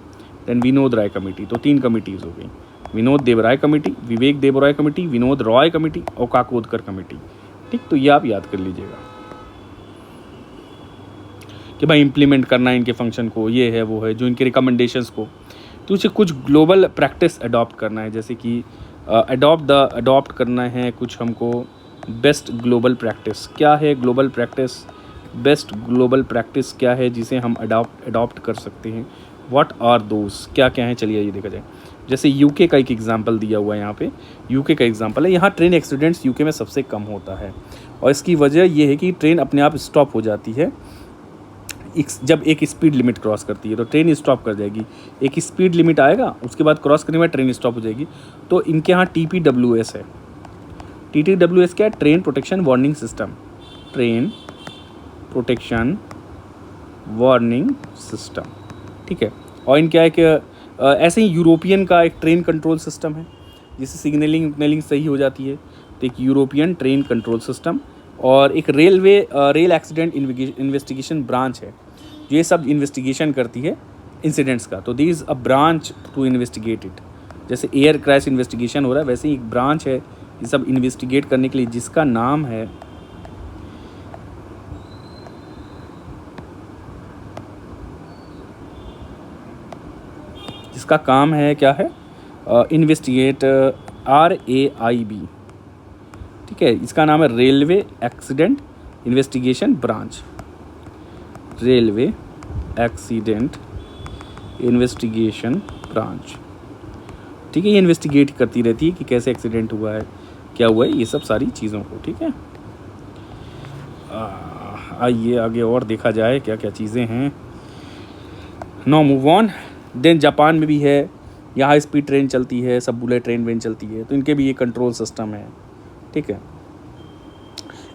देन विनोद राय कमेटी, तो 3 कमेटीज़ हो गई, Vinod Debroy committee, Vivek Debroy committee, Vinod Rai committee और काकोदकर कमेटी, ठीक। तो ये आप याद कर लीजिएगा कि भाई इम्प्लीमेंट करना है इनके फंक्शन को, ये है वो है, जो इनके रिकमेंडेशंस को, तो उसे कुछ ग्लोबल प्रैक्टिस अडॉप्ट करना है, जैसे कि अडॉप्ट करना है कुछ हमको बेस्ट ग्लोबल प्रैक्टिस। क्या है global practice? Best global practice क्या है जिसे हम अडॉप्ट कर सकते हैं? व्हाट आर दोस, क्या क्या है, चलिए ये देखा जाए। जैसे यूके का एक एग्जांपल दिया हुआ है यहाँ पे, यूके का एग्जांपल है, यहाँ ट्रेन एक्सीडेंट्स यूके में सबसे कम होता है, और इसकी वजह ये है कि ट्रेन अपने आप स्टॉप हो जाती है जब एक स्पीड लिमिट क्रॉस करती है, तो ट्रेन स्टॉप कर जाएगी। एक स्पीड लिमिट आएगा, उसके बाद क्रॉस करने में ट्रेन स्टॉप हो जाएगी। तो इनके यहाँ TPWS है। TPWS क्या है? Train protection warning system, train protection warning system, ठीक है। और इनका एक ऐसे ही यूरोपियन का एक ट्रेन कंट्रोल सिस्टम है जिससे सिग्नलिंग सही हो जाती है, तो एक यूरोपियन ट्रेन कंट्रोल सिस्टम। और एक रेल एक्सीडेंट इन्वेस्टिगेशन ब्रांच है जो ये सब इन्वेस्टिगेशन करती है इंसिडेंट्स का। तो this is a branch to investigate it. जैसे एयर क्रैश इन्वेस्टिगेशन हो रहा है वैसे ही एक ब्रांच है ये सब इन्वेस्टिगेट करने के लिए, जिसका नाम है जिसका काम है क्या है, इन्वेस्टिगेट, RAIB, ठीक है। इसका नाम है railway accident investigation branch, railway accident investigation branch, ठीक है। ये इन्वेस्टिगेट करती रहती है कि कैसे एक्सीडेंट हुआ है, क्या हुआ है, ये सब सारी चीज़ों को, ठीक है। आइए आगे और देखा जाए क्या क्या चीज़ें हैं। No move on. Then Japan में भी है, यहाँ हाई स्पीड ट्रेन चलती है, सब बुलेट ट्रेन वेन चलती है, तो इनके भी ये कंट्रोल सिस्टम है, ठीक है।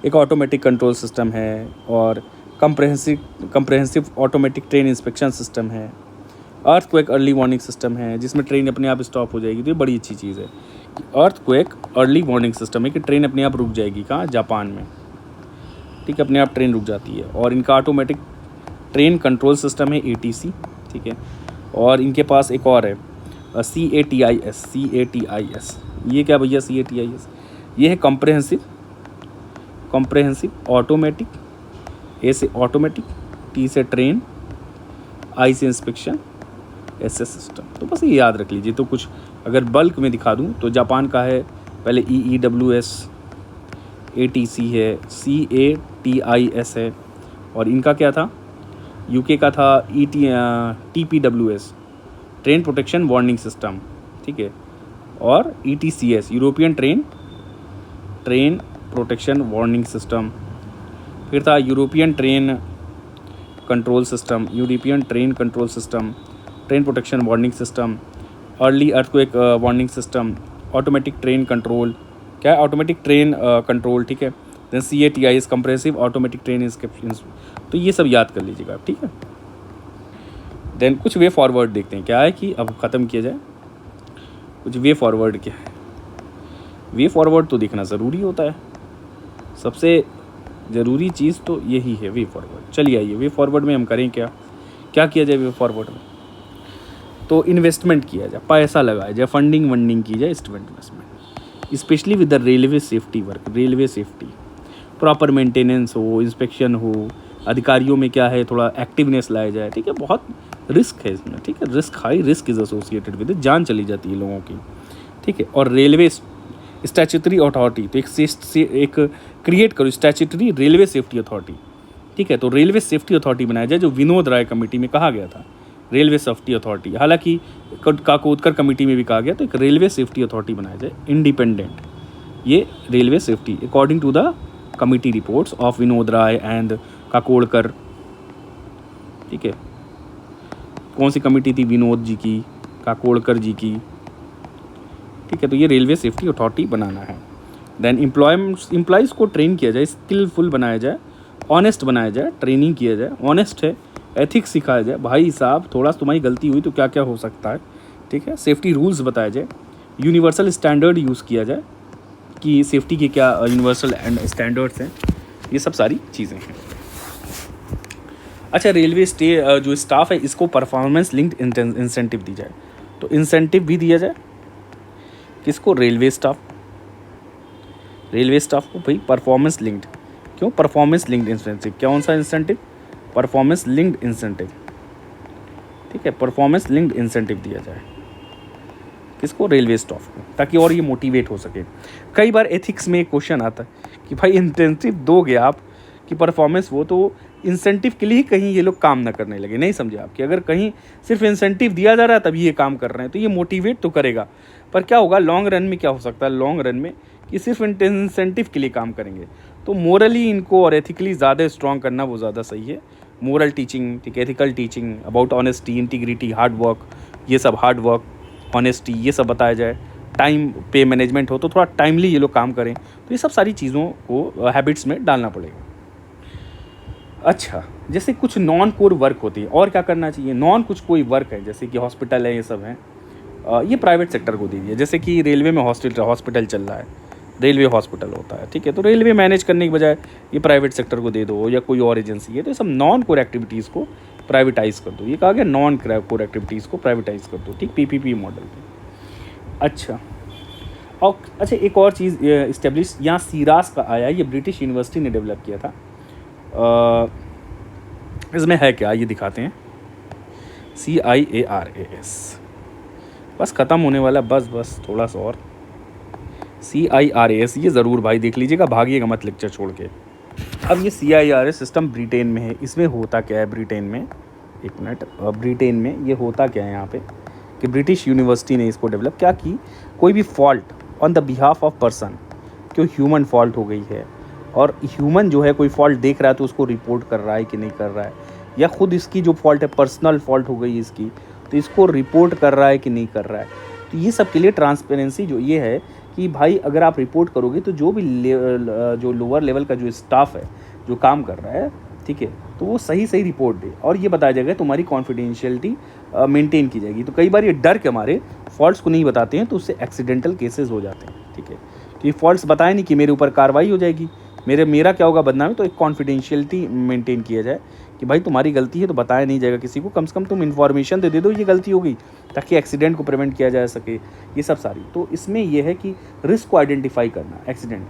एक ऑटोमेटिक कंट्रोल सिस्टम है और comprehensive automatic train inspection system है। अर्थक्वेक अर्ली वार्निंग सिस्टम है जिसमें ट्रेन अपने आप स्टॉप हो जाएगी, तो ये बड़ी अच्छी चीज़ है। अर्थक्वेक अर्ली वार्निंग सिस्टम है कि ट्रेन अपने आप रुक जाएगी, कहाँ, जापान में, ठीक है, अपने आप ट्रेन रुक जाती है। और इनका ऑटोमेटिक ट्रेन कंट्रोल सिस्टम है ATC, ठीक है। और इनके पास एक और है CATIS। ये क्या भैया CATIS? ये है कॉम्प्रहेंसिव ऑटोमेटिक, A से ऑटोमेटिक, T से ट्रेन, I से इंस्पेक्शन, S से सिस्टम। तो बस ये याद रख लीजिए। तो कुछ अगर बल्क में दिखा दूँ तो जापान का है पहले EEWS, ATC है, CATIS है, और इनका क्या था, UK का था TPWS, train protection warning system, ठीक है। और ETCS, European train protection warning system. फिर था European train control system, train protection warning system, early earthquake warning system, automatic train control, क्या है, ऑटोमेटिक ट्रेन कंट्रोल, ठीक है। Then CATIS, compressive automatic train inspection. तो ये सब याद कर लीजिएगा, ठीक है। देन कुछ वे फॉरवर्ड देखते हैं, क्या है कि अब ख़त्म किया जाए, कुछ वे फॉरवर्ड क्या है। वे फॉरवर्ड तो देखना ज़रूरी होता है, सबसे ज़रूरी चीज़ तो यही है, वे फॉरवर्ड। चलिए आइए वे फॉरवर्ड में हम करें क्या किया जाए वे फॉरवर्ड में। तो इन्वेस्टमेंट किया जाए, पैसा लगाया जाए, फंडिंग की जाए, investment, specially with the railway safety work, railway safety, proper maintenance हो, इंस्पेक्शन हो, अधिकारियों में क्या है थोड़ा एक्टिवनेस लाया जाए, ठीक है। बहुत रिस्क है इसमें, ठीक है, high risk is associated with, जान चली जाती है लोगों की, ठीक है। और रेलवे स्टैच्यूटरी अथॉरिटी, तो एक क्रिएट करो स्टैच्यूटरी रेलवे सेफ्टी अथॉरिटी, ठीक है। तो रेलवे सेफ्टी अथॉरिटी बनाया जाए, जो विनोद राय कमेटी में कहा गया था, रेलवे सेफ्टी अथॉरिटी, हालांकि काकोदकर कमेटी में भी कहा गया, तो एक रेलवे सेफ्टी अथॉरिटी बनाया जाए इंडिपेंडेंट, ये railway safety according to the committee reports of Vinod Rai and Kakodkar, ठीक है। कौन सी कमेटी थी, विनोद जी की, काकोडकर जी की, ठीक है। तो ये रेलवे सेफ्टी अथॉरिटी बनाना है। देन एम्प्लॉयज़ को ट्रेन किया जाए, स्किलफुल बनाया जाए, ऑनेस्ट बनाया जाए, ट्रेनिंग किया जाए, ऑनेस्ट है, एथिक्स सिखाया जाए, भाई साहब थोड़ा तुम्हारी गलती हुई तो क्या क्या हो सकता है, ठीक है। सेफ्टी रूल्स बताया जाए, यूनिवर्सल स्टैंडर्ड यूज़ किया जाए कि सेफ्टी के क्या यूनिवर्सल एंड स्टैंडर्ड्स हैं, ये सब सारी चीज़ें हैं। अच्छा, रेलवे जो स्टाफ है इसको परफॉर्मेंस लिंक्ड इंसेंटिव दी जाए, तो इंसेंटिव भी दिया जाए किसको, रेलवे स्टाफ को भाई परफॉर्मेंस लिंक्ड, क्यों परफॉर्मेंस लिंक्ड इंसेंटिव, कौन सा इंसेंटिव, परफॉर्मेंस लिंक्ड इंसेंटिव, ठीक है। परफॉर्मेंस लिंक्ड इंसेंटिव दिया जाए किसको, रेलवे स्टाफ को, ताकि और ये मोटिवेट हो सके। कई बार एथिक्स में एक क्वेश्चन आता है कि भाई इंसेंटिव दोगे आप कि परफॉर्मेंस वो, तो इंसेंटिव के लिए ही कहीं ये लोग काम ना करने लगे, नहीं समझे आप, कि अगर कहीं सिर्फ इंसेंटिव दिया जा रहा है तभी ये काम कर रहे हैं, तो ये मोटिवेट तो करेगा, पर क्या होगा लॉन्ग रन में, क्या हो सकता है लॉन्ग रन में कि सिर्फ इंसेंटिव के लिए काम करेंगे, तो मोरली इनको और एथिकली ज़्यादा स्ट्रॉन्ग करना वो ज़्यादा सही है। मोरल टीचिंग, ठीक, ethical teaching about honesty, integrity, hard work, ये सब हार्ड वर्क, ऑनेस्टी, ये सब बताया जाए, टाइम पे मैनेजमेंट हो तो थोड़ा टाइमली ये लोग काम करें, तो ये सब सारी चीज़ों को हैबिट्स में डालना पड़ेगा। अच्छा, जैसे कुछ नॉन कोर वर्क होती है, और क्या करना चाहिए, नॉन कुछ कोई वर्क है जैसे कि हॉस्पिटल है, ये सब है, ये प्राइवेट सेक्टर को दीजिए। जैसे कि रेलवे में हॉस्पिटल चल रहा है, रेलवे हॉस्पिटल होता है, ठीक है, तो रेलवे मैनेज करने की बजाय ये प्राइवेट सेक्टर को दे दो, या कोई और एजेंसी है, तो ये सब नॉन कोर एक्टिविटीज़ को प्राइवेटाइज कर दो। ये कहा गया नॉन कोर एक्टिविटीज़ को प्राइवेटाइज कर दो, ठीक, पीपीपी मॉडल पे। अच्छा, और अच्छा एक और चीज़ इस्टेब्लिश यहाँ सीरास का आया, ये ब्रिटिश यूनिवर्सिटी ने डेवलप किया था। इसमें है क्या, ये दिखाते हैं, CIARAS, बस ख़त्म होने वाला, बस थोड़ा सा और, CIRAS, ये ज़रूर भाई देख लीजिएगा, भागिएगा मत लेक्चर छोड़ के। अब ये CIRAS सिस्टम ब्रिटेन में है। इसमें होता क्या है ब्रिटेन में, एक मिनट, ब्रिटेन में ये होता क्या है यहाँ पे, कि ब्रिटिश यूनिवर्सिटी ने इसको डेवलप क्या की, कोई भी fault on the behalf of person, क्यों ह्यूमन फॉल्ट हो गई है, और ह्यूमन जो है कोई फॉल्ट देख रहा है तो उसको रिपोर्ट कर रहा है कि नहीं कर रहा है, या खुद इसकी जो फॉल्ट है पर्सनल फॉल्ट हो गई इसकी, तो इसको रिपोर्ट कर रहा है कि नहीं कर रहा है। तो ये सब के लिए ट्रांसपेरेंसी जो ये है कि भाई अगर आप रिपोर्ट करोगे तो जो भी जो लोअर लेवल का जो स्टाफ है जो काम कर रहा है, ठीक है, तो वो सही रिपोर्ट दे, और ये बताया जाएगा, तुम्हारी कॉन्फिडेंशियलिटी मेंटेन की जाएगी। तो कई बार ये डर के हमारे फॉल्ट्स को नहीं बताते हैं, तो उससे एक्सीडेंटल केसेस हो जाते हैं, ठीक है। तो ये फॉल्ट्स बताए नहीं कि मेरे ऊपर कार्रवाई हो जाएगी, मेरा क्या होगा बदनामी, तो एक कॉन्फिडेंशियलिटी मेंटेन किया जाए कि भाई तुम्हारी गलती है तो बताया नहीं जाएगा किसी को, कम से कम तुम इन्फॉर्मेशन दे दो ये गलती हो गई, ताकि एक्सीडेंट को प्रिवेंट किया जा सके, ये सब सारी। तो इसमें यह है कि रिस्क को आइडेंटिफाई करना, एक्सीडेंट,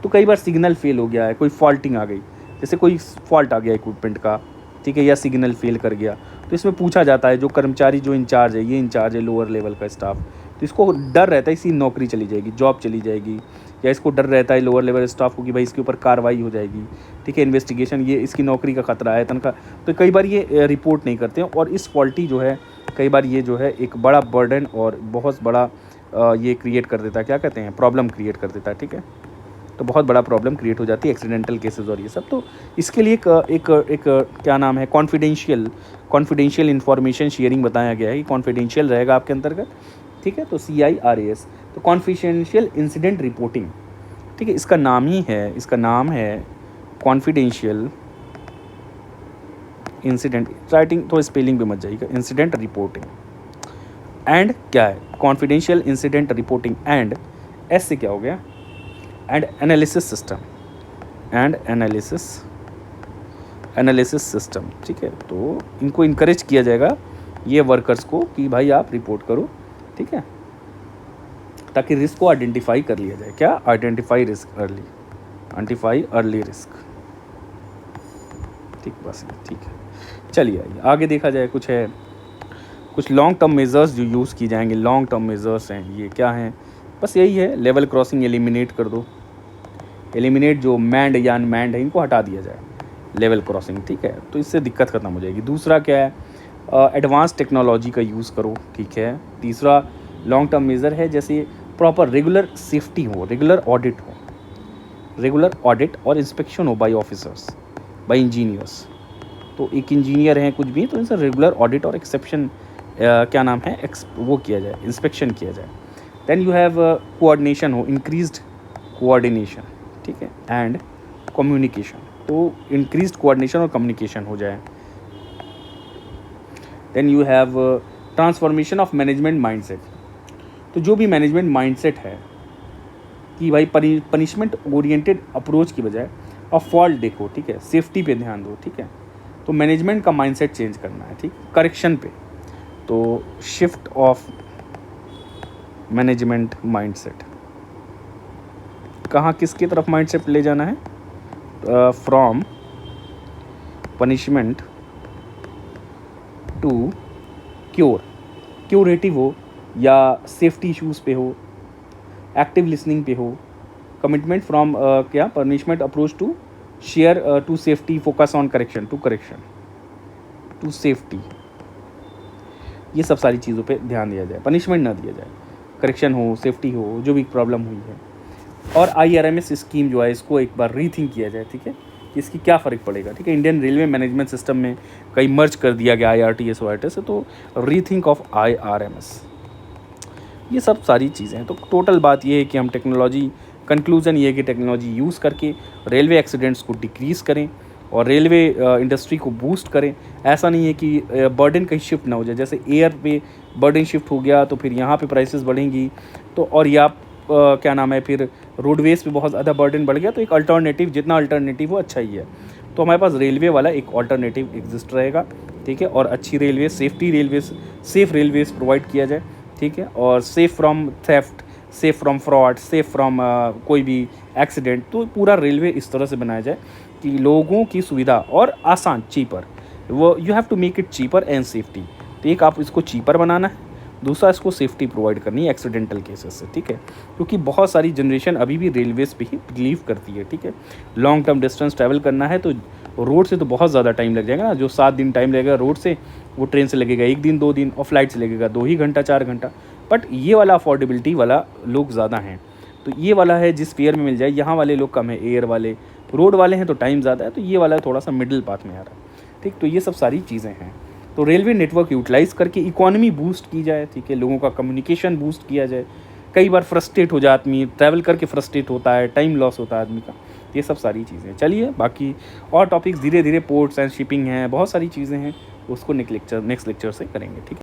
तो कई बार सिग्नल फेल हो गया है, कोई फॉल्टिंग आ गई, जैसे कोई फॉल्ट आ गया इक्विपमेंट का, ठीक है, या सिग्नल फेल कर गया, तो इसमें पूछा जाता है जो कर्मचारी जो इंचार्ज है, ये इंचार्ज है लोअर लेवल का स्टाफ, तो इसको डर रहता है इसी नौकरी चली जाएगी, जॉब चली जाएगी, या इसको डर रहता है लोअर लेवल स्टाफ को कि भाई इसके ऊपर कार्रवाई हो जाएगी, ठीक है, इन्वेस्टिगेशन, ये इसकी नौकरी का खतरा है, तनख्वाह, तो कई बार ये रिपोर्ट नहीं करते हैं, और इस क्वालिटी जो है कई बार ये जो है एक बड़ा बर्डन और बहुत बड़ा ये क्रिएट कर देता है, क्या कहते हैं, प्रॉब्लम क्रिएट कर देता है, ठीक है, तो बहुत बड़ा प्रॉब्लम क्रिएट हो जाती है, एक्सीडेंटल केसेस और ये सब। तो इसके लिए एक क्या नाम है, कॉन्फिडेंशियल इन्फॉर्मेशन शेयरिंग बताया गया है कि कॉन्फिडेंशियल रहेगा आपके अंतर्गत, ठीक है, तो CIRAS, तो कॉन्फिडेंशियल इंसिडेंट रिपोर्टिंग, ठीक है, इसका नाम है कॉन्फिडेंशियल इंसिडेंट, राइटिंग तो स्पेलिंग पे मत जाइएगा, इंसिडेंट रिपोर्टिंग, एंड क्या है, confidential incident reporting, and S से क्या हो गया, and analysis system, and analysis system, ठीक है। तो इनको इनकरेज किया जाएगा ये वर्कर्स को कि भाई आप रिपोर्ट करो, ठीक है, ताकि रिस्क को आइडेंटिफाई कर लिया जाए, क्या, आइडेंटिफाई अर्ली रिस्क, ठीक, बस ठीक है। चलिए आगे देखा जाए, कुछ लॉन्ग टर्म मेजर्स जो यूज़ की जाएंगे, लॉन्ग टर्म मेजर्स हैं, ये क्या हैं, बस यही है, लेवल क्रॉसिंग एलिमिनेट कर दो, एलिमिनेट जो मैंड या अनमैंड है इनको हटा दिया जाए, लेवल क्रॉसिंग, ठीक है, तो इससे दिक्कत खत्म हो जाएगी। दूसरा क्या है, एडवांस टेक्नोलॉजी का यूज़ करो, ठीक है। तीसरा लॉन्ग टर्म मेज़र है, जैसे प्रॉपर रेगुलर सेफ्टी हो, रेगुलर ऑडिट और इंस्पेक्शन हो बाय ऑफिसर्स, बाय इंजीनियर्स, तो एक इंजीनियर हैं कुछ भी, तो इनसे रेगुलर ऑडिट और एक्सेप्शन क्या नाम है, वो किया जाए, इंस्पेक्शन किया जाए। देन यू हैव कोऑर्डिनेशन हो, इंक्रीज्ड कोऑर्डिनेशन, ठीक है, एंड कम्युनिकेशन, तो इंक्रीज्ड कोऑर्डिनेशन और कम्युनिकेशन हो जाए। Then you have transformation of management mindset, तो जो भी मैनेजमेंट माइंडसेट है कि भाई पनिशमेंट ओरिएंटेड अप्रोच की बजाय अब फॉल्ट देखो, ठीक है, सेफ्टी पे ध्यान दो, ठीक है, तो मैनेजमेंट का माइंडसेट चेंज करना है, ठीक, करेक्शन पे, तो शिफ्ट ऑफ मैनेजमेंट माइंडसेट, कहाँ किसकी तरफ माइंडसेट ले जाना है, फ्रॉम पनिशमेंट टू क्यूरेटिव हो, या सेफ्टी इश्यूज़ पे हो, एक्टिव लिसनिंग पे हो, कमिटमेंट फ्रॉम क्या, punishment approach to share to safety, focus on correction to safety, ये सब सारी चीज़ों पे ध्यान दिया जाए, पनिशमेंट ना दिया जाए, करेक्शन हो, सेफ्टी हो, जो भी प्रॉब्लम हुई है। और IRMS स्कीम जो है इसको एक बार रीथिंक किया जाए, ठीक है, इसकी क्या फ़र्क पड़ेगा, ठीक है, इंडियन रेलवे मैनेजमेंट सिस्टम में कई मर्ज कर दिया गया IRTS OITS से, तो रीथिंक ऑफ IRMS, ये सब सारी चीज़ें हैं। तो टोटल बात ये है कि हम टेक्नोलॉजी, कंक्लूज़न ये है कि टेक्नोलॉजी यूज़ करके रेलवे एक्सीडेंट्स को डिक्रीज़ करें और रेलवे इंडस्ट्री को बूस्ट करें। ऐसा नहीं है कि बर्डन कहीं शिफ्ट ना हो जाए, जैसे एयर पे बर्डन शिफ्ट हो गया तो फिर यहाँ पे प्राइसेस बढ़ेंगी, तो और या क्या नाम है फिर रोडवेज पे बहुत ज़्यादा बर्डन बढ़ गया, तो एक अल्टरनेटिव, जितना अल्टरनेटिव हो अच्छा ही है। तो हमारे पास रेलवे वाला एक ऑल्टरनेटिव एग्जिस्ट रहेगा, ठीक है। और अच्छी रेलवे, सेफ रेलवेज प्रोवाइड किया जाए, ठीक है। और safe from theft, safe from fraud, safe from कोई भी एक्सीडेंट। तो पूरा रेलवे इस तरह से बनाया जाए कि लोगों की सुविधा और आसान, चीपर, वो you have to make it cheaper and safety. तो एक आप इसको चीपर बनाना है, दूसरा इसको सेफ्टी प्रोवाइड करनी है एक्सीडेंटल केसेस से, ठीक है। क्योंकि बहुत सारी जनरेशन अभी भी रेलवेज पे ही बिलीव करती है, ठीक है। लॉन्ग टर्म डिस्टेंस ट्रैवल करना है तो रोड से तो बहुत ज़्यादा टाइम लग जाएगा ना, जो 7 दिन टाइम लगेगा रोड से, वो ट्रेन से लगेगा 1 दिन 2 दिन, और फ्लाइट से लगेगा 2 ही घंटा 4 घंटा। बट ये वाला अफोर्डेबिलिटी वाला लोग ज़्यादा हैं, तो ये वाला है जिस फेयर में मिल जाए। यहाँ वाले लोग कम है, एयर वाले, रोड वाले हैं तो टाइम ज़्यादा है, तो ये वाला थोड़ा सा मिडिल पाथ में आ रहा है, ठीक। तो ये सब सारी चीज़ें हैं। तो रेलवे नेटवर्क यूटिलाइज़ करके इकोनॉमी बूस्ट की जाए, ठीक है, लोगों का कम्युनिकेशन बूस्ट किया जाए। कई बार फ्रस्ट्रेट हो जाए आदमी, ट्रैवल करके फ्रस्ट्रेट होता है, टाइम लॉस होता है आदमी का, ये सब सारी चीज़ें। चलिए बाकी और टॉपिक्स धीरे धीरे, पोर्ट्स एंड शिपिंग हैं, बहुत सारी चीज़ें हैं, उसको नेक्स्ट लेक्चर से करेंगे, ठीक है।